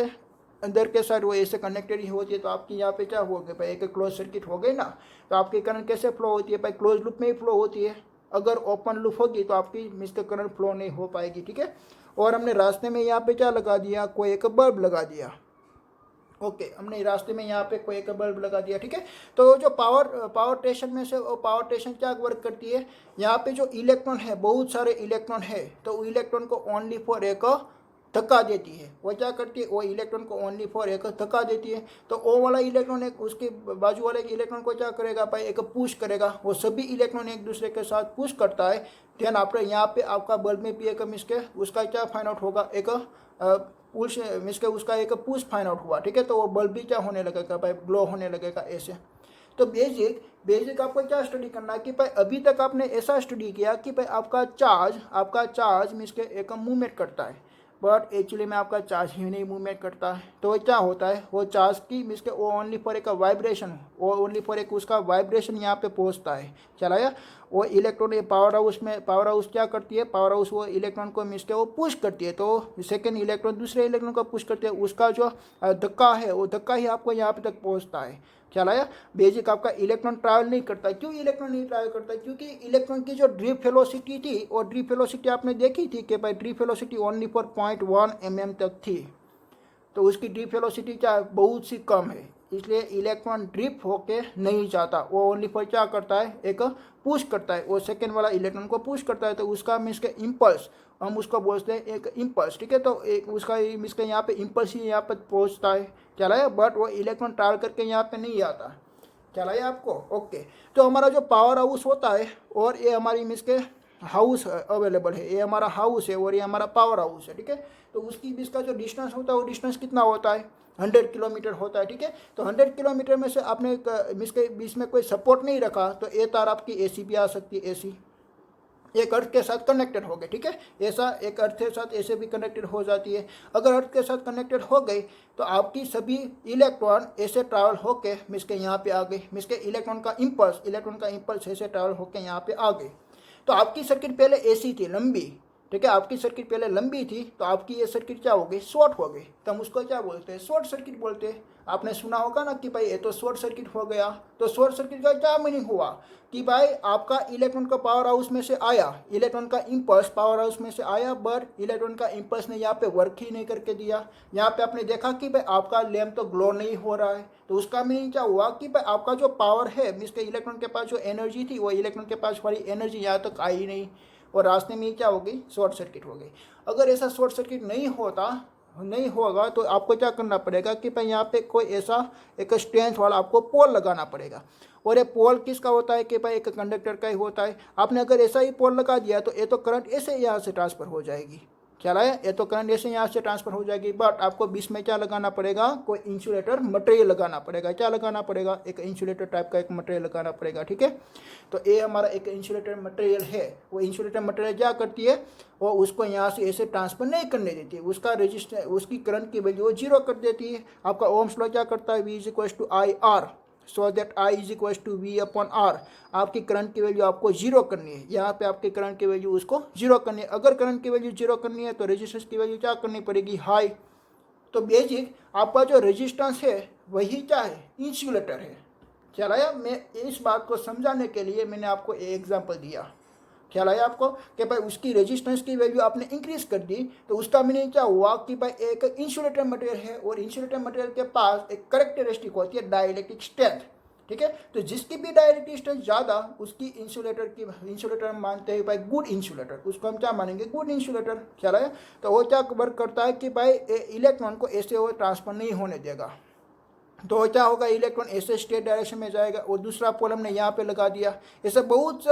अंदर के साइड वो ऐसे कनेक्टेड ही होती है। तो आपकी यहाँ पे क्या हो गया भाई, एक क्लोज सर्किट हो गई ना। तो आपकी करंट कैसे फ्लो होती है भाई, क्लोज लूप में ही फ्लो होती है। अगर ओपन लूप होगी तो आपकी मिसके करंट फ्लो नहीं हो पाएगी, ठीक है। और हमने रास्ते में यहाँ पे क्या लगा दिया, कोई एक बल्ब लगा दिया, ओके। हमने रास्ते में यहाँ पे कोई एक बल्ब लगा दिया, ठीक है। तो जो पावर स्टेशन में से वो पावर स्टेशन क्या वर्क करती है, यहाँ पे जो इलेक्ट्रॉन है, बहुत सारे इलेक्ट्रॉन है, तो इलेक्ट्रॉन को ओनली फॉर एक धक्का देती है। वो क्या करती है, वो इलेक्ट्रॉन को ओनली फॉर एक धक्का देती है। तो वो वाला इलेक्ट्रॉन एक उसके बाजू वाले इलेक्ट्रॉन को क्या करेगा भाई, एक पुश करेगा। वो सभी इलेक्ट्रॉन एक दूसरे के साथ पुश करता है। ध्यान आप यहाँ पे आपका बल्ब में भी एक मिसके उसका क्या फाइंड आउट होगा, एक पुश मिसके उसका एक पुश फाइंड आउट हुआ, ठीक है। तो वो बल्ब भी क्या होने लगेगा भाई, ग्लो होने लगेगा ऐसे। तो बेसिक आपको क्या स्टडी करना है कि भाई अभी तक आपने ऐसा स्टडी किया कि भाई आपका चार्ज मीन्स के एक मूवमेंट करता है। बट एक्चुअली में आपका चार्ज ही नहीं मूवमेंट करता है। तो क्या होता है, वो चार्ज की मीन्स के वो ओनली फॉर एक वाइब्रेशन, वो ओनली फॉर एक उसका वाइब्रेशन यहाँ पे पहुँचता है, चलाया। वो इलेक्ट्रॉन पावर हाउस क्या करती है, पावर हाउस वो इलेक्ट्रॉन को मीन्स के वो पुश करती है। तो सेकेंड इलेक्ट्रॉन दूसरे इलेक्ट्रॉन को पुश करते हैं, उसका जो धक्का है वो धक्का ही आपको यहाँ पे तक पहुँचता है, चलाया। बेसिक आपका इलेक्ट्रॉन ट्रैवल नहीं करता। क्यों इलेक्ट्रॉन नहीं ट्रैवल करता, क्योंकि इलेक्ट्रॉन की जो ड्रिफ्ट वेलोसिटी थी, और ड्रिफ्ट वेलोसिटी आपने देखी थी कि भाई drift velocity only for 0.1 mm तक थी। तो उसकी ड्रिफ्ट वेलोसिटी क्या है, बहुत सी कम है। इसलिए इलेक्ट्रॉन ड्रिफ्ट होके नहीं जाता, वो ओनली फॉर क्या करता है, एक पुश करता है। वो सेकेंड वाला इलेक्ट्रॉन को पुश करता है। तो उसका मीन्स के इम्पल्स, हम उसको बोलते हैं एक इम्पल्स, ठीक है। तो एक उसका मीन्स के यहाँ पे इम्पल्स ही यहाँ पर पहुँचता है, चलाया। बट वो इलेक्ट्रॉन ट्रैवल करके यहाँ पे नहीं आता, चलाया आपको, ओके। तो हमारा जो पावर हाउस होता है, और ये हमारी मीन्स के हाउस अवेलेबल है, ये हमारा हाउस है और ये हमारा पावर हाउस है, ठीक है। तो उसकी बीच का जो डिस्टेंस होता है, वो डिस्टेंस कितना होता है, 100 किलोमीटर होता है, ठीक है। तो 100 किलोमीटर में से आपने मीन्स के बीच में कोई सपोर्ट नहीं रखा, तो ये तार आपकी एसी भी आ सकती है, एसी एक अर्थ के साथ कनेक्टेड हो गए, ठीक है। ऐसा एक अर्थ के साथ ऐसे भी कनेक्टेड हो जाती है। अगर अर्थ के साथ कनेक्टेड हो गई तो आपकी सभी इलेक्ट्रॉन ऐसे ट्रैवल होके मीन्स के यहाँ पे आ गए, मीन्स के इलेक्ट्रॉन का इम्पल्स ऐसे ट्रैवल होके यहाँ पे आ गए। तो आपकी सर्किट पहले ऐसी थी, लंबी, ठीक है। आपकी सर्किट पहले लंबी थी, तो आपकी ये सर्किट क्या हो गई, शॉर्ट हो गई। तो हम उसको क्या बोलते हैं, शॉर्ट सर्किट बोलते हैं। आपने सुना होगा ना कि भाई ये तो शॉर्ट सर्किट हो गया। तो शॉर्ट सर्किट का क्या मीनिंग हुआ कि भाई आपका इलेक्ट्रॉन का पावर हाउस में से आया, इलेक्ट्रॉन का इम्पल्स पावर हाउस में से आया, बट इलेक्ट्रॉन का इम्पल्स ने यहाँ पे वर्क ही नहीं करके दिया। यहाँ पे आपने देखा कि भाई आपका लैम्प तो ग्लो नहीं हो रहा है। तो उसका मीनिंग क्या हुआ कि भाई आपका जो पावर है मीन्स के इलेक्ट्रॉन के पास जो एनर्जी थी, वो इलेक्ट्रॉन के पास वाली एनर्जी यहाँ तक आई नहीं, और रास्ते में क्या हो गई, शॉर्ट सर्किट हो गई। अगर ऐसा शॉर्ट सर्किट नहीं होगा तो आपको क्या करना पड़ेगा कि भाई यहाँ पे कोई ऐसा एक स्ट्रेंथ वाला आपको पोल लगाना पड़ेगा। और ये पोल किसका होता है कि भाई एक कंडक्टर का ही होता है। आपने अगर ऐसा ही पोल लगा दिया तो ये तो करंट ऐसे यहाँ से ट्रांसफर हो जाएगी, चला है, ये तो करंट ऐसे यहाँ से ट्रांसफर हो जाएगी। बट आपको बीच में क्या लगाना पड़ेगा, कोई इंसुलेटर मटेरियल लगाना पड़ेगा। क्या लगाना पड़ेगा, एक इंसुलेटर टाइप का एक मटेरियल लगाना पड़ेगा, ठीक है। तो ये हमारा एक इंसुलेटर मटेरियल है। वो इंसुलेटर मटेरियल क्या करती है, वो उसको यहाँ से ऐसे ट्रांसफर नहीं करने देती है। उसका रेजिस्टेंस, उसकी करंट की वैल्यू वो जीरो कर देती है। आपका ओम्स लॉ क्या करता है, V = IR, so that I = V/R। आपकी करंट की वैल्यू आपको जीरो करनी है। यहाँ पे आपकी करंट की वैल्यू उसको जीरो करनी है। अगर करंट की वैल्यू जीरो करनी है तो रेजिस्टेंस की वैल्यू क्या करनी पड़ेगी, हाई। तो बेसिक आपका जो रेजिस्टेंस है वही क्या है, इंसुलेटर है। चलाया, मैं इस बात को समझाने के लिए मैंने आपको एक एग्जाम्पल दिया। ख्याल आया आपको कि भाई उसकी रेजिस्टेंस की वैल्यू आपने इंक्रीज कर दी, तो उसका मीनिंग क्या हुआ कि भाई एक इंसुलेटर मटेरियल है, और इंसुलेटर मटेरियल के पास एक कैरेक्टरिस्टिक होती है डाइलेक्ट्रिक स्ट्रेंथ, ठीक है। तो जिसकी भी डाइलेक्ट्रिक स्ट्रेंथ ज़्यादा, उसकी इंसुलेटर हम मानते हैं भाई गुड इंसुलेटर, उसको हम क्या मानेंगे, गुड इंसुलेटर। ख्याल आया। तो वो क्या वर्क करता है कि भाई इलेक्ट्रॉन को ऐसे वो ट्रांसफर नहीं होने देगा, तो क्या होगा, इलेक्ट्रॉन ऐसे स्टेट डायरेक्शन में जाएगा और दूसरा पोल हमने यहाँ पे लगा दिया। ऐसे बहुत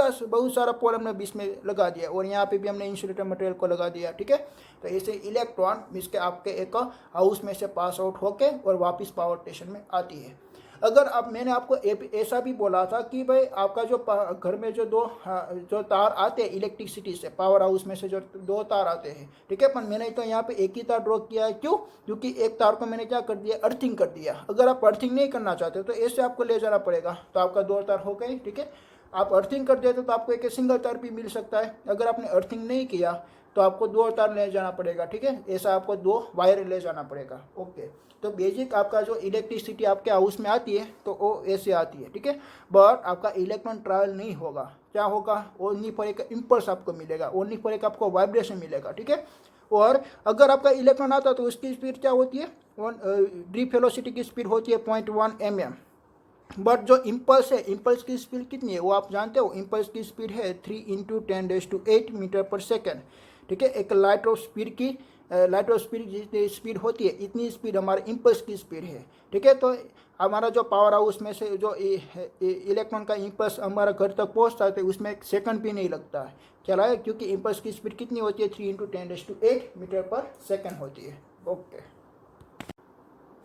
सारा पोल हमने बीच में लगा दिया और यहाँ पे भी हमने इंसुलेटर मटेरियल को लगा दिया। ठीक है, तो ऐसे इलेक्ट्रॉन इसके आपके एक हाउस में से पास आउट होके और वापस पावर स्टेशन में आती है। अगर अब मैंने आपको ऐसा भी बोला था कि भाई आपका जो घर में जो जो तार आते हैं इलेक्ट्रिसिटी से, पावर हाउस में से जो 2 तार आते हैं, ठीक है, पर मैंने तो यहाँ पे एक ही तार ड्रॉ किया है। क्यों? क्योंकि एक तार को मैंने क्या कर दिया, अर्थिंग कर दिया। अगर आप अर्थिंग नहीं करना चाहते तो ऐसे आपको ले जाना पड़ेगा, तो आपका 2 तार हो गए। ठीक है, आप अर्थिंग कर देते तो आपको एक सिंगल तार भी मिल सकता है। अगर आपने अर्थिंग नहीं किया तो आपको 2 तार ले जाना पड़ेगा। ठीक है, ऐसा आपको 2 वायर ले जाना पड़ेगा। ओके, तो बेसिक आपका जो इलेक्ट्रिसिटी आपके हाउस में आती है तो वो ऐसे आती है। ठीक है, बट आपका इलेक्ट्रॉन ट्रैवल नहीं होगा। क्या होगा, ओनली फॉर एक इम्पल्स आपको मिलेगा, ओनली फॉर एक आपको वाइब्रेशन मिलेगा। ठीक है, और अगर आपका इलेक्ट्रॉन आता तो उसकी स्पीड क्या होती है, ड्रीप वेलोसिटी की स्पीड होती है 0.1 mm। बट जो इम्पल्स है, इम्पल्स की स्पीड कितनी है वो आप जानते हो, इम्पल्स की स्पीड है 3 × 10⁸ मीटर पर सेकेंड। ठीक है, एक लाइट ऑफ स्पीड की लाइट ऑफ स्पीड जितनी स्पीड होती है इतनी स्पीड हमारे इम्पल्स की स्पीड है। ठीक है, तो हमारा जो पावर हाउस में से जो इलेक्ट्रॉन का इम्पल्स हमारा घर तक पहुंचता है तो उसमें एक सेकंड भी नहीं लगता है। चला है, क्योंकि इम्पल्स की स्पीड कितनी होती है, 3 × 10⁸ मीटर पर सेकेंड होती है। ओके,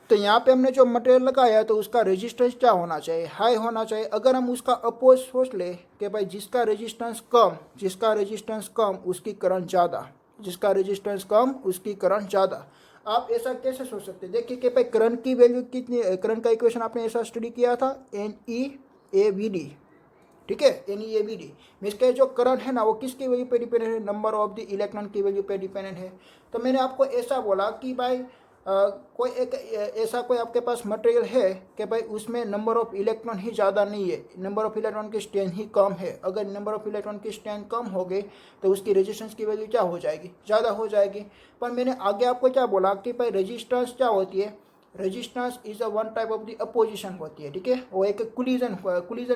तो यहाँ पे हमने जो मटेरियल लगाया तो उसका रेजिस्टेंस क्या होना चाहिए, हाई होना चाहिए। अगर हम उसका अपोज सोच ले कि भाई जिसका रेजिस्टेंस कम उसकी करंट ज़्यादा, जिसका रेजिस्टेंस कम उसकी करंट ज़्यादा। आप ऐसा कैसे सोच सकते हैं, देखिए कि भाई करंट की वैल्यू कितनी, करंट का इक्वेशन आपने ऐसा स्टडी किया था, NEAVD। ठीक है, NEAVD मीन्स के जो करंट है ना वो किसकी वैल्यू पे डिपेंडेंट है, नंबर ऑफ द इलेक्ट्रॉन की वैल्यू पे डिपेंडेंट है। तो मैंने आपको ऐसा बोला कि भाई कोई एक ऐसा कोई आपके पास मटेरियल है कि भाई उसमें नंबर ऑफ इलेक्ट्रॉन ही ज़्यादा नहीं है, नंबर ऑफ इलेक्ट्रॉन की स्ट्रेंथ ही कम है। अगर नंबर ऑफ इलेक्ट्रॉन की स्ट्रेंथ कम हो गई तो उसकी रेजिस्टेंस की वैल्यू क्या हो जाएगी, ज़्यादा हो जाएगी। पर मैंने आगे आपको क्या बोला कि भाई रेजिस्टेंस क्या होती है, resistance is a one type of the opposition होती है। ठीक है, वो एक कुलीजन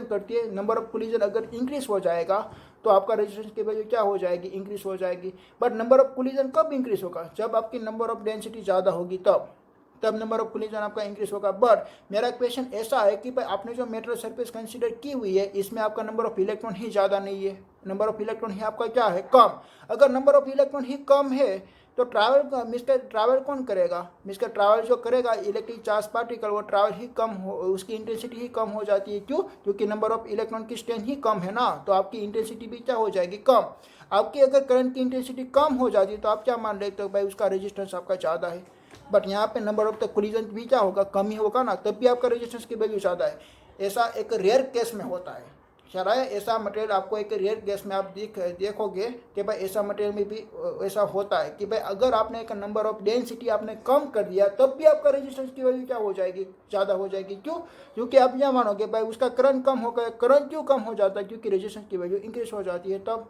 करती है। नंबर ऑफ कुलीजन अगर इंक्रीज हो जाएगा तो आपका रेजिस्टेंस की वैल्यू क्या हो जाएगी, इंक्रीज हो जाएगी। बट नंबर ऑफ कुलीजन कब इंक्रीज होगा, जब आपकी नंबर ऑफ डेंसिटी ज़्यादा होगी तब नंबर ऑफ कुलीजन आपका इंक्रीज होगा। बट मेरा क्वेश्चन ऐसा है कि भाई आपने जो मेटल सरफेस कंसीडर की हुई है इसमें आपका नंबर ऑफ इलेक्ट्रॉन ही ज़्यादा नहीं है, नंबर ऑफ इलेक्ट्रॉन ही आपका क्या है, कम। अगर नंबर ऑफ इलेक्ट्रॉन ही कम है तो ट्रैवल कौन करेगा, ट्रैवल जो करेगा इलेक्ट्रिक चार्ज पार्टिकल वो ट्रैवल ही कम हो, उसकी इंटेंसिटी ही कम हो जाती है। क्यों? क्योंकि नंबर ऑफ इलेक्ट्रॉन की स्ट्रेंथ ही कम है ना, तो आपकी इंटेंसिटी भी क्या हो जाएगी, कम। आपकी अगर करंट की इंटेंसिटी कम हो जाती है तो आप क्या मान लेते हो, भाई उसका रेजिस्टेंस आपका ज़्यादा है। बट यहाँ पे नंबर ऑफ द कोलिजन भी क्या होगा, कम ही होगा ना, तब भी आपका रेजिस्टेंस की वैल्यू ज़्यादा है। ऐसा एक रेयर केस में होता है। चला है, ऐसा मटेरियल आपको एक रेयर केस में आप देखोगे कि भाई ऐसा मटेरियल में भी ऐसा होता है कि भाई अगर आपने एक नंबर ऑफ डेंसिटी आपने कम कर दिया तब भी आपका रेजिस्टेंस की वैल्यू क्या हो जाएगी, ज़्यादा हो जाएगी। क्यों? क्योंकि आप यह मानोगे भाई उसका करंट कम हो गया। करंट क्यों कम हो जाता है, क्योंकि रेजिस्टेंस की वैल्यू इंक्रीज हो जाती है तब।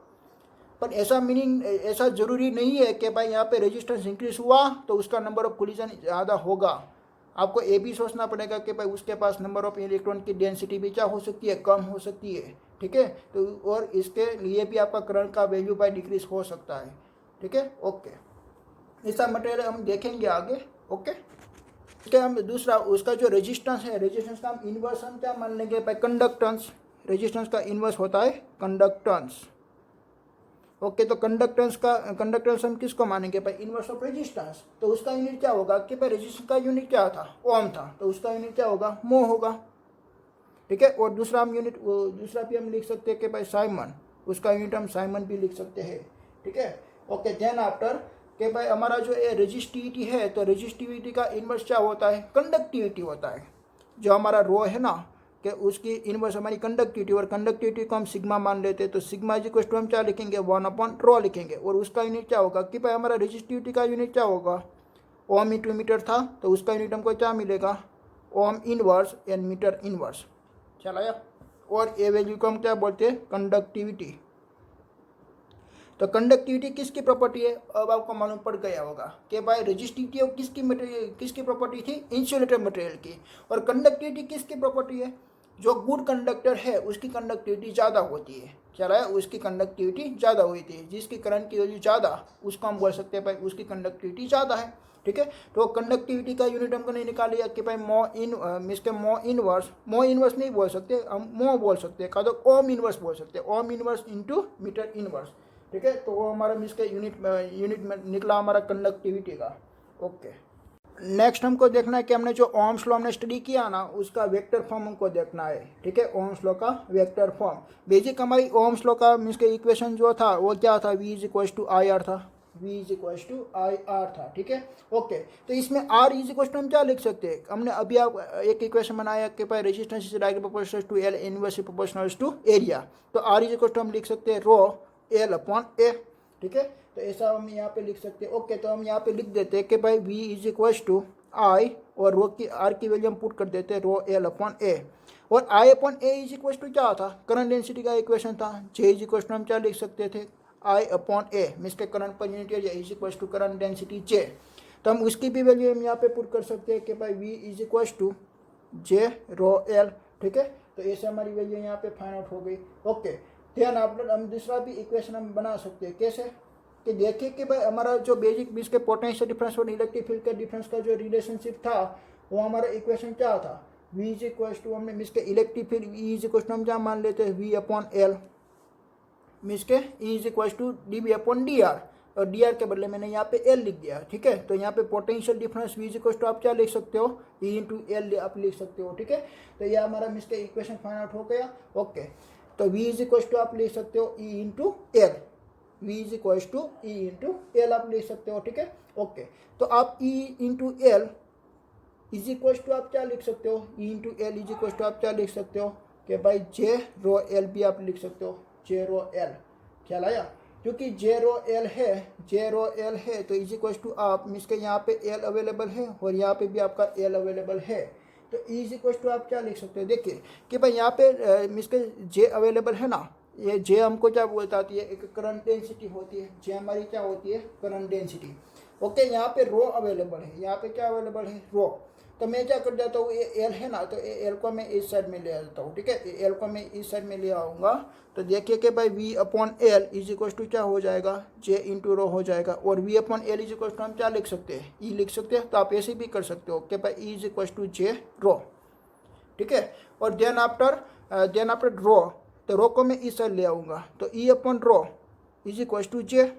पर ऐसा मीनिंग, ऐसा जरूरी नहीं है कि भाई यहाँ पे रेजिस्टेंस इंक्रीज हुआ तो उसका नंबर ऑफ कोलिजन ज़्यादा होगा। आपको ये भी सोचना पड़ेगा कि भाई उसके पास नंबर ऑफ इलेक्ट्रॉन की डेंसिटी भी क्या हो सकती है, कम हो सकती है। ठीक है, तो और इसके लिए भी आपका करंट का वैल्यू बाय डिक्रीज हो सकता है। ठीक है, ओके, ऐसा मटेरियल हम देखेंगे आगे। ओके, ठीक है, हम दूसरा उसका जो रेजिस्टेंस है, रेजिस्टेंस का हम इन्वर्स हम क्या मान लेंगे, भाई कंडक्टेंस। रेजिस्टेंस का इन्वर्स होता है कंडक्टेंस। ओके, तो कंडक्टेंस हम किसको मानेंगे, भाई इनवर्स ऑफ रेजिस्टेंस। तो उसका यूनिट क्या होगा कि भाई रेजिस्टेंस का यूनिट क्या था, ओम था, तो उसका यूनिट क्या होगा, मो होगा। ठीक है, और दूसरा भी हम लिख सकते हैं कि भाई साइमन, उसका यूनिट हम साइमन भी लिख सकते हैं। ठीक है, ओके, देन आफ्टर कि भाई हमारा जो ये रेजिस्टिविटी है तो रेजिस्टिविटी का इनवर्स क्या होता है, कंडक्टिविटी होता है। जो हमारा रो है ना कि उसकी इनवर्स हमारी कंडक्टिविटी, और कंडक्टिविटी को हम सिग्मा मान लेते हैं, तो सिग्मा इज इक्वल टू हम क्या लिखेंगे, 1/ρ लिखेंगे। और उसका यूनिट क्या होगा कि भाई हमारा रेजिस्टिविटी का यूनिट क्या होगा, ओम × मीटर था, तो उसका यूनिट हमको क्या मिलेगा, ohm inverse and metre inverse. चला यार, और ये वैल्यू को हम क्या बोलते हैं, कंडक्टिविटी। तो कंडक्टिविटी किसकी प्रॉपर्टी है, अब आपको मालूम पड़ गया होगा कि भाई रेजिस्टिविटी किसकी प्रॉपर्टी थी, इंसुलेटर मटेरियल की। और कंडक्टिविटी किसकी प्रॉपर्टी है, जो गुड कंडक्टर है उसकी कंडक्टिविटी ज़्यादा होती है। चला है, उसकी कंडक्टिविटी ज़्यादा हुई थी, जिसकी करंट की वैल्यू ज़्यादा उसको हम बोल सकते हैं भाई उसकी कंडक्टिविटी ज़्यादा है। ठीक है। तो कंडक्टिविटी का यूनिट हमको नहीं निकाल लिया कि भाई मो इनवर्स नहीं बोल सकते, हम मो बोल सकते हैं, का तो ओम इनवर्स बोल सकते हैं, ohm inverse into metre inverse, ठीक है। तो वो हमारा मीन्स का यूनिट में निकला हमारा कंडक्टिविटी का। ओके, नेक्स्ट हमको देखना है कि हमने जो ओम्स लॉ हमने स्टडी किया ना उसका वेक्टर फॉर्म हमको देखना है, ठीक है। ओम्स लॉ का वेक्टर फॉर्म, बेसिक हमारी ओम्स लॉ का मीन्स के इक्वेशन जो था वो क्या था, V is equal to I R था, V is equal to I R था, ठीक है। ओके, तो इसमें R इज इक्वल टू हम क्या लिख सकते हैं, हमने अभी आप एक इक्वेशन बनाया कि भाई resistance is directly proportional to L, inversely proportional to area, तो R इज इक्वल टू हम लिख सकते हैं रो L अपॉन A, ठीक है। तो ऐसा हम यहाँ पे लिख सकते हैं। ओके, तो हम यहाँ पे लिख देते हैं कि भाई V इज इक्वल टू आई और रो की आर की वैल्यू हम पुट कर देते हैं रो एल अपॉन ए, और I upon A is equal to क्या था, करंट डेंसिटी का इक्वेशन था। जे इज इक्वल टू हम क्या लिख सकते थे, आई अपॉन ए मीन्स के करंट पर unit area is equal to current density J, तो हम उसकी भी वैल्यू हम यहाँ पे पुट कर सकते हैं कि भाई V is equal to J rho L, ठीक है। तो ऐसे हमारी वैल्यू यहाँ पे फाइंड आउट हो गई। ओके, ध्यान आप हम दूसरा भी इक्वेशन हम बना सकते हैं, कैसे कि देखिए कि भाई हमारा जो बेसिक बीच के पोटेंशियल डिफरेंस और इलेक्ट्रिक फील्ड के डिफरेंस का जो रिलेशनशिप था वो हमारा इक्वेशन क्या था, V इज इक्वल टू हमने मीन्स के electric field E is equal to हम क्या मान लेते हैं V अपॉन एल, मीन्स के E is equal to D B upon D R, और डी आर के बदले मैंने यहाँ पे एल लिख दिया, ठीक है। तो यहाँ पे potential difference V is equal to आप क्या लिख सकते हो, E इंटू एल आप लिख सकते हो, ठीक है। तो यह हमारा मीन्स के इक्वेशन फाइंड आउट हो गया। ओके, तो V इज इक्वल टू आप लिख सकते हो E into L, V is equal to E into L आप लिख सकते हो, ठीक है। ओके, तो आप E into L is equal to आप क्या लिख सकते हो, E into L is equal to आप क्या लिख सकते हो कि भाई जे रो एल भी आप लिख सकते हो, जे रो एल, ख्याल आया, क्योंकि जे रो एल है, जे रो एल है तो इज इक्वल टू आप मीन्स के यहाँ पे एल अवेलेबल है और यहाँ पे भी आपका एल अवेलेबल है, तो E इज इक्वल टू आप क्या लिख सकते हो, देखिए कि भाई यहाँ पे मीन्स के जे अवेलेबल है ना, ये जे हमको क्या बताती है, एक करंट डेंसिटी होती है, जे हमारी क्या होती है, करंट डेंसिटी। ओके, यहाँ पे रो अवेलेबल है, यहाँ पे क्या अवेलेबल है, रो, तो मैं क्या कर जाता हूँ, ये एल है ना, तो ये एल को मैं इस साइड में ले आता हूँ, ठीक है। एल को मैं इस साइड में ले आऊँगा, तो देखिए कि भाई V upon L is equal to क्या हो जाएगा, जे इंटू रो हो जाएगा, और V upon L is equal to हम क्या लिख सकते हैं, E लिख सकते हैं। तो आप ऐसे भी कर सकते हो कि भाई E is equal to J रो, ठीक है। और देन आफ्टर रो, तो रो को मैं इस साइड ले आऊँगा, तो E upon rho is equal to J,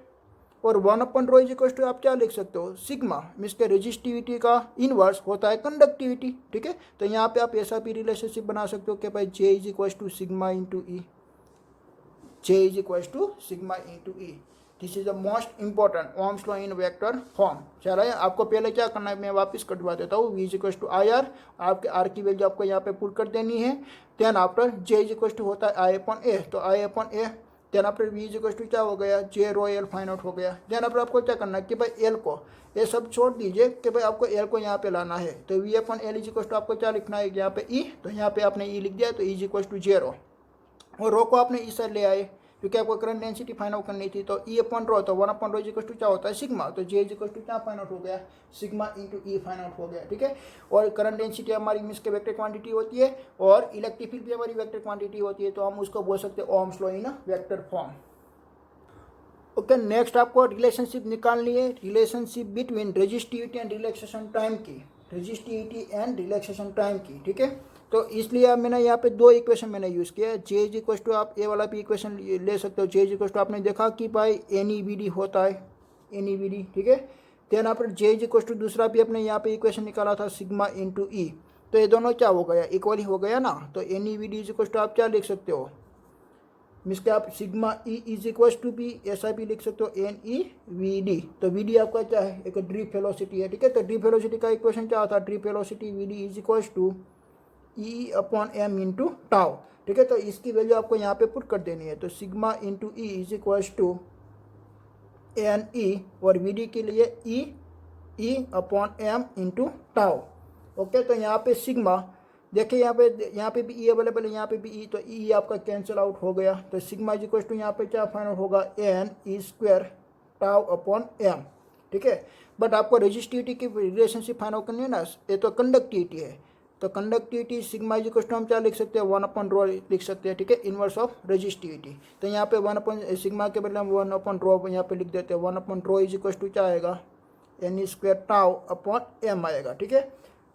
और 1 upon rho is equal to आप क्या लिख सकते हो, सिग्मा, मीन्स के रेजिस्टिविटी का इनवर्स होता है कंडक्टिविटी, ठीक है। तो यहाँ पे आप ऐसा भी रिलेशनशिप बना सकते हो कि भाई J is equal to sigma into E, J is equal to sigma into E. This is the most important Ohm's law in vector form. चला है, आपको पहले क्या करना है मैं वापस कटवा देता हूँ, V is equal to I R, आपके आर की वैल्यू आपको यहाँ पे पुट कर देनी है। Then after J is equal to होता है आई अपॉन ए, तो I upon A, then after V is equal to क्या हो गया, J rho L find out हो गया। देन आफ्टर आपको क्या करना है कि भाई एल को, ये सब छोड़ दीजिए कि भाई आपको एल को यहाँ पे लाना है, तो V upon L is equal to आपको क्या लिखना है, यहाँ पे E, तो यहाँ पे आपने E लिख दिया, तो E is equal to J रो, और रो को आपने इस साइड ले आए क्योंकि आपको करंट डेंसिटी फाइंड आउट करनी थी, तो E अपॉन रो, तो 1 upon rho is equal to क्या होता है, सिग्मा, तो जे इज इक्वल टू क्या फाइंड आउट हो गया, sigma into E find out हो गया, ठीक है। और करंट डेंसिटी हमारी मीन्स के वेक्टर क्वांटिटी होती है, और इलेक्ट्रिक फील्ड भी हमारी वेक्टर क्वांटिटी होती है, तो हम उसको बोल सकते हैं ohms law in vector form. Okay, next आपको रिलेशनशिप निकालनी है, relationship between resistivity and relaxation time की, रेजिस्टिविटी एंड रिलैक्सेशन टाइम की, ठीक है। तो इसलिए अब मैंने यहाँ पे दो इक्वेशन मैंने यूज़ किया है, जे इज इक्वल टू आप ए वाला भी इक्वेशन ले सकते हो, जे इज इक्वल टू आपने देखा कि भाई एन होता है, एन, ठीक है। देन आप जे इज इक्वल टू दूसरा भी अपने यहाँ पे इक्वेशन निकाला था सिग्मा इंटू ई, तो ये दोनों क्या हो गया, इक्वल ही हो गया ना, तो एन इज इक्वल टू आप क्या लिख सकते हो, मीन्स के आप sigma E is equal to भी ऐसा भी लिख सकते हो NeVd, तो Vd आपका क्या है, एक ड्रिप वेलोसिटी है, ठीक है। तो ड्रिप वेलोसिटी का इक्वेशन क्या होता है, drift velocity Vd is equal to E upon M into tau, ठीक है। तो इसकी वैल्यू आपको यहाँ पे पुट कर देनी है, तो sigma into E is equal to NE, और Vd के लिए E upon M into tau. Okay, तो यहाँ पे सिग्मा देखिए, यहाँ पे भी E अवेलेबल है, यहाँ पे भी E, तो E आपका कैंसिल आउट हो गया, तो सिग्मा इज इक्वल टू यहाँ पे क्या फाइंड आउट होगा, N square tau upon M, ठीक है। बट आपको रेजिस्टिविटी की रिलेशनशिप फाइंड आउट करनी है ना, ये तो कंडक्टिविटी है, तो conductivity sigma is equal to हम क्या लिख सकते हैं, 1 अपॉन रो लिख सकते हैं, ठीक है, इनवर्स ऑफ रेजिस्टिविटी। तो यहाँ पे 1 अपॉन सिग्मा के बदले हम 1 अपॉन रो यहाँ पे लिख देते हैं, 1 upon rho is equal to क्या आएगा, n square tau upon m आएगा, ठीक है।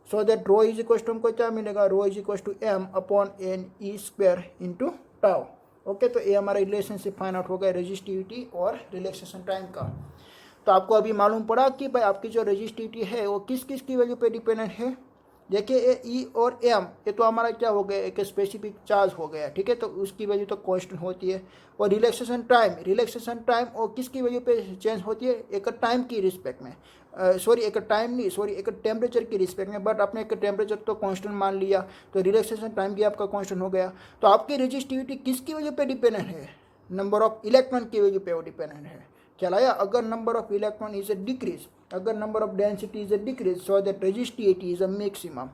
So that rho is equal to हमको क्या मिलेगा, rho is equal to m upon n e square into tau. Okay, तो ये हमारा रिलेशनशिप फाइंड आउट हो गया रेजिस्टिविटी और रिलैक्सेशन टाइम का। तो आपको अभी मालूम पड़ा कि भाई आपकी जो रेजिस्टिविटी है वो किस किस की वैल्यू पे डिपेंडेंट है। देखिए ये ई और एम ये तो हमारा क्या हो गया, एक स्पेसिफिक चार्ज हो गया, ठीक है, तो उसकी वैल्यू तो कांस्टेंट होती है। और रिलैक्सेशन टाइम और किसकी वैल्यू पे चेंज होती है, एक टाइम की रिस्पेक्ट में, एक टाइम नहीं, एक टेम्परेचर की रिस्पेक्ट में, बट आपने एक टेम्परेचर तो कांस्टेंट मान लिया, तो रिलैक्सेशन टाइम भी आपका कांस्टेंट हो गया। तो आपकी रेजिस्टिविटी किसकी वैल्यू पे डिपेंडेंट है, नंबर ऑफ इलेक्ट्रॉन की वैल्यू पे वो डिपेंडेंट है। चलाया, अगर number of electron is a decrease, अगर number of density is a decrease, so that resistivity is a maximum.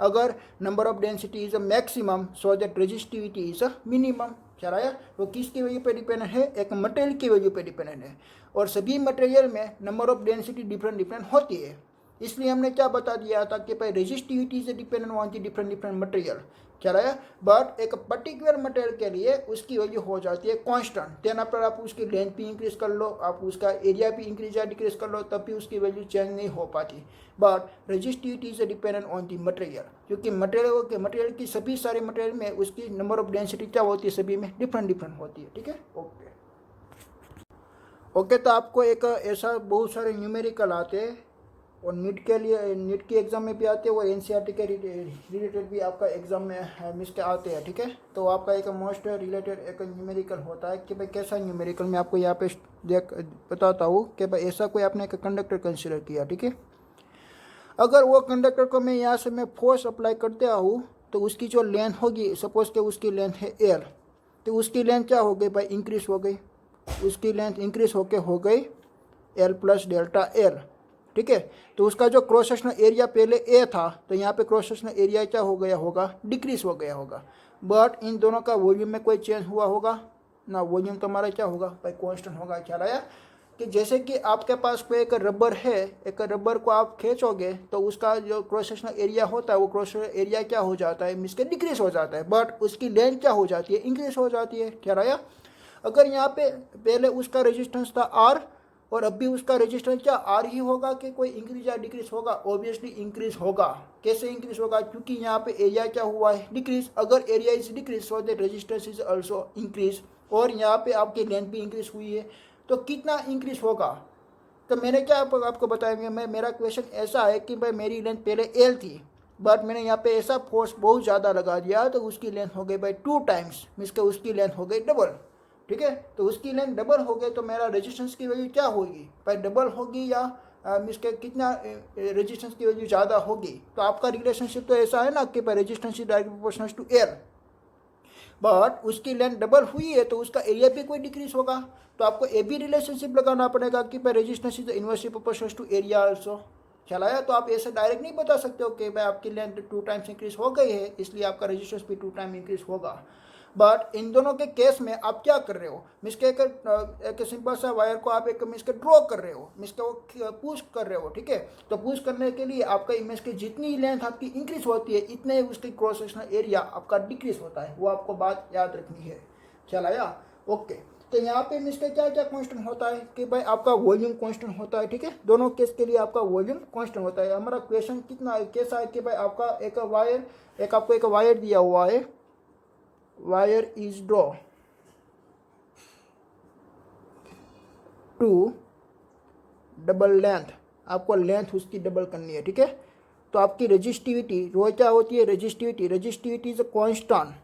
अगर number of density is a maximum, so that resistivity is a minimum. चलाया, तो किसकी वैल्यू पे डिपेंडेंट है, एक मटेरियल की वैल्यू पे डिपेंडेंट है। और सभी मटेरियल में number of density different different होती है, इसलिए हमने क्या बता दिया था कि भाई resistivity is dependent on the different different material. चलाया, बट एक पर्टिकुलर मटेरियल के लिए उसकी वैल्यू हो जाती है कांस्टेंट। देन आफ्टर आप उसकी लेंथ भी इंक्रीज कर लो, आप उसका एरिया भी इंक्रीज या डिक्रीज कर लो, तब भी उसकी वैल्यू चेंज नहीं हो पाती। But resistivity is dependent on the material, क्योंकि मटेरियल की सभी सारे मटेरियल में उसकी नंबर ऑफ डेंसिटी क्या होती है, सभी में डिफरेंट डिफरेंट होती है, ठीक है। ओके, तो आपको एक ऐसा बहुत सारे न्यूमेरिकल आते हैं और नीट के लिए, नीट के एग्ज़ाम में भी आते हैं, और एनसीईआरटी के रिलेटेड भी आपका एग्ज़ाम में मिस के आते हैं, ठीक है। तो आपका एक मोस्ट रिलेटेड एक न्यूमेरिकल होता है कि भाई कैसा न्यूमेरिकल, मैं आपको यहाँ पे बताता हूँ कि भाई ऐसा कोई आपने एक कंडक्टर कंसिडर किया, ठीक है। अगर वो कंडक्टर को मैं यहाँ से मैं फोर्स अप्लाई करते हूँ, तो उसकी जो लेंथ होगी, सपोज के उसकी लेंथ है एल, तो उसकी लेंथ क्या हो गई भाई, इंक्रीज हो गई, उसकी लेंथ इंक्रीज होके हो गई एल प्लस डेल्टा एल, ठीक है। तो उसका जो क्रॉस सेक्शनल एरिया पहले ए था, तो यहाँ पे क्रॉस सेक्शनल एरिया क्या हो गया होगा, डिक्रीज हो गया होगा। बट इन दोनों का वॉल्यूम में कोई चेंज हुआ होगा ना, वॉल्यूम तो हमारा क्या होगा भाई, कांस्टेंट होगा। ख्याल आया कि जैसे कि आपके पास कोई एक रबर है, एक रबर को आप खींचोगे तो उसका जो क्रॉस सेक्शनल एरिया होता है, वो क्रॉस सेक्शनल एरिया क्या हो जाता है, मिसके डिक्रीज हो जाता है, बट उसकी लेंथ क्या हो जाती है, इंक्रीज हो जाती है। ख्याल आया। अगर यहाँ पे पहले उसका रेजिस्टेंस था आर और अब भी उसका रेजिस्टेंस क्या आर ही होगा कि कोई इंक्रीज या डिक्रीज होगा, ऑब्वियसली इंक्रीज होगा। कैसे इंक्रीज होगा, क्योंकि यहाँ पे एरिया क्या हुआ है, डिक्रीज। अगर area is decrease, so that resistance is also increase, और यहाँ पे आपकी लेंथ भी इंक्रीज हुई है, तो कितना इंक्रीज होगा। तो मैंने क्या आपको बताया, मेरा क्वेश्चन ऐसा है कि भाई मेरी लेंथ पहले एल थी, बट मैंने यहाँ पे ऐसा फोर्स बहुत ज़्यादा लगा दिया, तो उसकी लेंथ हो गई भाई 2 टाइम्स, मीन्स के उसकी लेंथ हो गई डबल, ठीक है। तो उसकी लेंथ डबल हो गई, तो मेरा रेजिस्टेंस की वैल्यू क्या होगी भाई, डबल होगी, या मीन्स के कितना रेजिस्टेंस की वैल्यू ज़्यादा होगी। तो आपका रिलेशनशिप तो ऐसा है ना कि भाई resistance is directly proportional to L, but उसकी लेंथ डबल हुई है तो उसका एरिया भी कोई डिक्रीज होगा। तो आपको ए बी रिलेशनशिप लगाना पड़ेगा कि भाई resistance is inversely proportional to area also. चलाया, तो आप ऐसे डायरेक्ट नहीं बता सकते हो कि भाई आपकी लेंथ 2 टाइम्स इंक्रीज हो गई है, इसलिए आपका रेजिस्टेंस भी 2 टाइम इंक्रीज होगा। बट इन दोनों के केस में आप क्या कर रहे हो, मिसके एक सिंपल सा वायर को आप एक मिसके ड्रॉ कर रहे हो, मिसके वो पुश कर रहे हो, ठीक है। तो पुश करने के लिए आपका इमेज की जितनी लेंथ आपकी इंक्रीज होती है, इतने उसकी क्रॉस सेक्शनल एरिया आपका डिक्रीज होता है, वो आपको बात याद रखनी है। चलाया, ओके। तो यहाँ पे मिसके क्या क्या कांस्टेंट होता है कि भाई आपका वॉल्यूम कांस्टेंट होता है, ठीक है। दोनों केस के लिए आपका वॉल्यूम कांस्टेंट होता है। हमारा क्वेश्चन कितना कैसा है कि भाई आपका एक वायर, आपको एक वायर दिया हुआ है, wire is draw two double length, आपको लेंथ उसकी डबल करनी है, ठीक है। तो आपकी रेजिस्टिविटी रो क्या होती है, resistivity is a constant,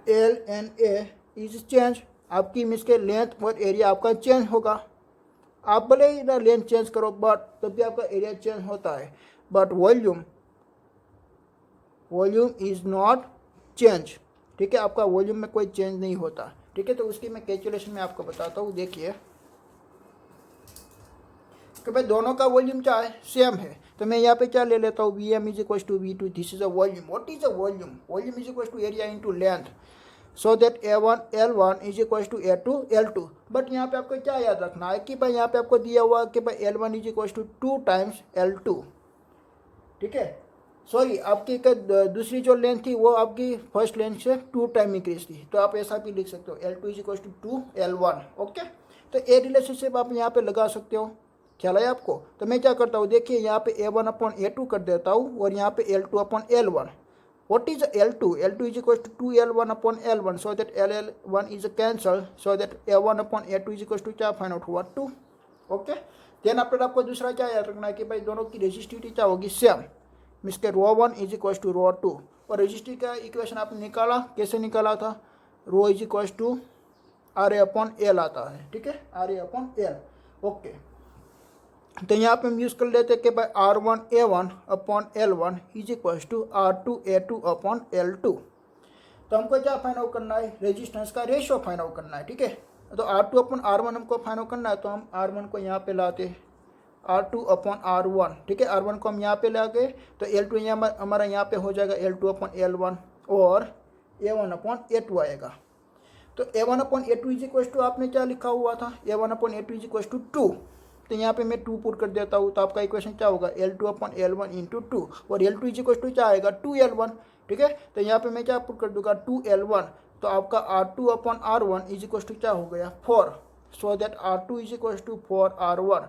L N A is change, आपकी मिस के लेंथ और एरिया आपका चेंज होगा। आप भले ही ना लेंथ चेंज करो, बट तब भी आपका एरिया चेंज होता है। But volume is not change, ठीक है। आपका वॉल्यूम में कोई चेंज नहीं होता, ठीक है। तो उसकी मैं कैलकुलेशन में आपको बताता हूँ। देखिए कि भाई दोनों का वॉल्यूम क्या है, सेम है। तो मैं यहाँ पे क्या ले लेता हूँ, V M is equal to V two, this is a volume. What is a volume, volume is equal to area into length, so that L1 is equal to L2। But यहाँ पे आपको क्या याद रखना है कि भाई यहाँ पे आपको दिया हुआ कि भाई L1 is equal to 2 times L2, ठीक है। सॉरी, आपकी एक दूसरी जो लेंथ थी वो आपकी फर्स्ट लेंथ से 2 टाइम इंक्रीज थी, तो आप ऐसा भी लिख सकते हो, L2 is equal to 2 L1, okay. तो ए रिलेशनशिप आप यहाँ पे लगा सकते हो, ख्याल है आपको। तो मैं क्या करता हूँ, देखिए यहाँ पे A1/A2 कर देता हूँ और यहाँ पे L2/L1। What is L2? L2 is equals to 2L1/L1, so that L1 is cancelled, so that A1/A2 is equals to क्या फाइंड आउट हुआ 2। ओके, देन आफ्टर आपको दूसरा क्या याद रखना है कि भाई दोनों की रेजिस्टिविटी क्या होगी, सेम, मीन्स के ρ1 इज इक्वल्स टू ρ2। और रेजिस्टिविटी का इक्वेशन आपने निकाला, कैसे निकाला था, रो इज इक्वल्स टू RA/L आता है, ठीक है, RA/L। ओके, तो यहाँ पे हम यूज़ कर लेते हैं कि भाई R1A1/L1 is equals to R2A2/L2। तो हमको क्या फाइंड आउट करना है, रेजिस्टेंस का रेशियो फाइंड आउट करना है, ठीक है। तो R2/R1 हमको फाइंड आउट करना है, तो हम R1 को यहाँ पे लाते हैं, R2/R1, ठीक है। R1 को हम यहाँ पे ला गए, तो L2 यहाँ हमारा यहाँ पे हो जाएगा L2/L1 और A1/A2 आएगा। तो A1/A2 इज इक्वल्स टू आपने क्या लिखा हुआ था, A1/A2 इज इक्वल्स टू 2। तो यहाँ पे मैं 2 पुट कर देता हूँ, तो आपका इक्वेशन क्या होगा, L2/L1 इंटू 2, और L2 इज इक्वल्स टू क्या आएगा, 2L1, ठीक है। तो यहाँ पे मैं क्या पुट कर दूंगा, 2L1, तो आपका R2/R1 इज इक्वल्स टू क्या हो गया, 4। So that R2 is equals to 4R1,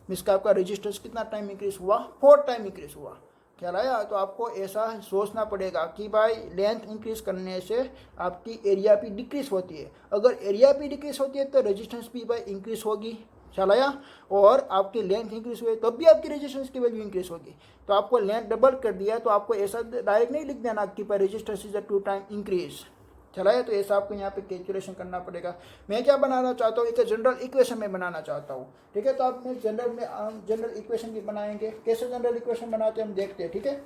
means का आपका रेजिस्टेंस कितना टाइम इंक्रीज हुआ, 4 टाइम इंक्रीज हुआ, ख्याल आया। तो आपको ऐसा सोचना पड़ेगा कि भाई लेंथ इंक्रीज करने से आपकी एरिया भी डिक्रीज होती है, अगर एरिया भी डिक्रीज होती है तो रेजिस्टेंस भी भाई इंक्रीज होगी, ख्याल आया। और आपकी लेंथ इंक्रीज हुई तब भी आपकी रेजिस्टेंस की वैल्यू इंक्रीज होगी। तो आपको लेंथ डबल कर दिया, तो आपको ऐसा डायरेक्ट नहीं लिख देना कि भाई resistance is a 2 time increase, चला है। तो ऐसा आपको यहाँ पे कैलकुलेशन करना पड़ेगा। मैं क्या बनाना चाहता हूँ, एक जनरल इक्वेशन में बनाना चाहता हूँ, ठीक है। तो आप में जनरल इक्वेशन भी बनाएंगे, कैसे जनरल इक्वेशन बनाते हैं हम देखते हैं, ठीक है।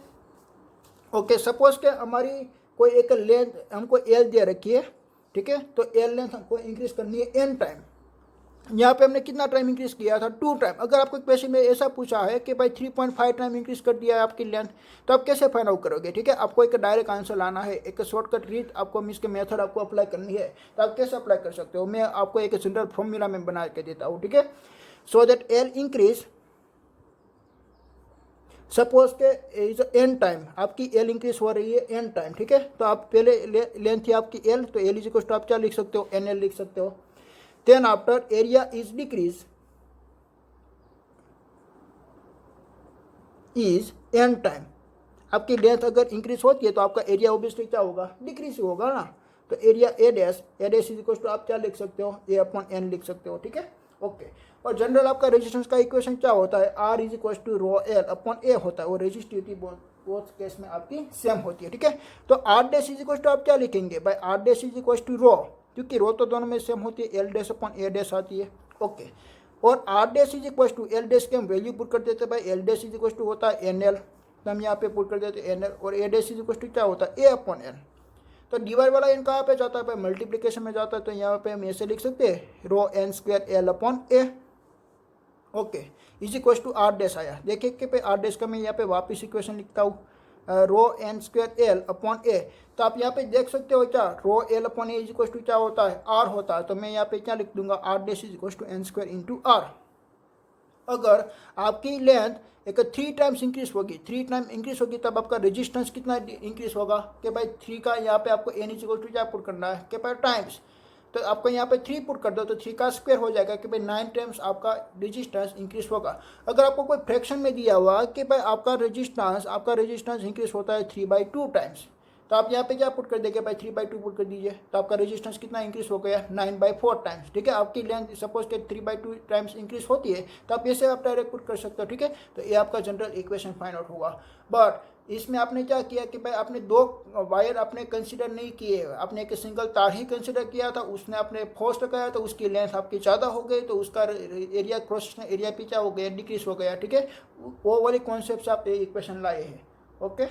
ओके, सपोज के हमारी कोई एक लेंथ हमको L दे रखी है, ठीक है। तो L लेंथ हमको इंक्रीज करनी है n टाइम। यहाँ पे हमने कितना टाइम इंक्रीज किया था, 2 टाइम। अगर आपको क्वेश्चन में ऐसा पूछा है कि भाई 3.5 टाइम इंक्रीज कर दिया है आपकी लेंथ, तो आप कैसे फाइंड आउट करोगे, ठीक है। आपको एक डायरेक्ट आंसर लाना है, एक शॉर्टकट रीड आपको मीन्स के मेथड आपको अप्लाई करनी है। तो आप कैसे अप्लाई कर सकते हो, मैं आपको एक जनरल फॉर्मूला में बना के देता हूँ, ठीक है। So that L increase, suppose के इज n टाइम, आपकी L इंक्रीज हो रही है n टाइम, ठीक है। तो आप पहले लेंथ थी आपकी L, तो L इज इक्वल टू आप क्या लिख सकते हो, NL लिख सकते हो। Then after area is decrease is n time, आपकी लेंथ अगर इंक्रीज होती है तो आपका एरिया ऑब्वियसली क्या होगा, डिक्रीज होगा ना। तो area A dash is equal to आप क्या लिख सकते हो, A/N लिख सकते हो, ठीक है। ओके, और जनरल आपका रेजिस्टेंस का इक्वेशन क्या होता है, R is equal to ρL/A होता है, और रेजिस्टिविटी बोथ केस में आपकी सेम होती है, ठीक है। तो R dash is equal to आप क्या लिखेंगे भाई, R dash is equal to rho, क्योंकि रो तो दोनों में सेम होती है, L/A डैश आती है। ओके, और R dash is equal to L dash के हम वैल्यू पुट कर देते हैं भाई, L dash is equal to होता है NL, तो हम यहाँ पे पुट कर देते हैं NL, और A dash is equal to क्या होता है, A/N। तो डिवाइड वाला इन कहाँ पे जाता है भाई, मल्टीप्लिकेशन में जाता है। तो यहाँ पे हम ऐसे लिख सकते हैं ρn² L/A। Okay, is equal to R dash आया, देखिए कि भाई R डैश का मैं यहाँ पे वापस इक्वेशन लिखता हूँ, ρn² L/A। तो आप यहाँ पे देख सकते हो क्या, ρL/A इज इक्वल टू क्या होता है, R होता है। तो मैं यहाँ पे क्या लिख दूंगा, R dash is equal to n² into R। अगर आपकी लेंथ एक 3 टाइम्स इंक्रीज होगी, 3 टाइम इंक्रीज होगी, तब आपका रेजिस्टेंस कितना इंक्रीज होगा कि भाई 3 का यहाँ पे आपको n इज इक्वल टू क्या पुट करना है कि भाई टाइम्स। तो आपको यहाँ पे 3 पुट कर दो, तो 3 का स्क्वायर हो जाएगा कि भाई 9 टाइम्स आपका रेजिस्टेंस इंक्रीज होगा। अगर आपको कोई फ्रैक्शन में दिया हुआ कि भाई आपका रेजिस्टेंस इंक्रीज होता है 3/2 टाइम्स, तो आप यहाँ पे क्या पुट कर देंगे भाई, 3/2 पुट कर दीजिए, तो आपका रेजिस्टेंस कितना इंक्रीज हो गया, 9/4 टाइम्स, ठीक है। आपकी लेंथ सपोज के 3/2 टाइम्स इंक्रीज होती है, तो आप ऐसे आप डायरेक्ट पुट कर सकते हो, ठीक है। तो ये आपका जनरल इक्वेशन फाइंड आउट होगा। बट इसमें आपने क्या किया कि भाई आपने 2 वायर आपने कंसिडर नहीं किए, आपने एक सिंगल तार ही कंसिडर किया था, उसने आपने फोर्स लगाया, तो उसकी लेंथ आपकी ज़्यादा हो गई, तो उसका एरिया क्रॉस सेक्शनल एरिया भी क्या हो गया, डिक्रीज हो गया, ठीक है। वो वाले कॉन्सेप्ट से आप इक्वेशन लाए हैं। ओके।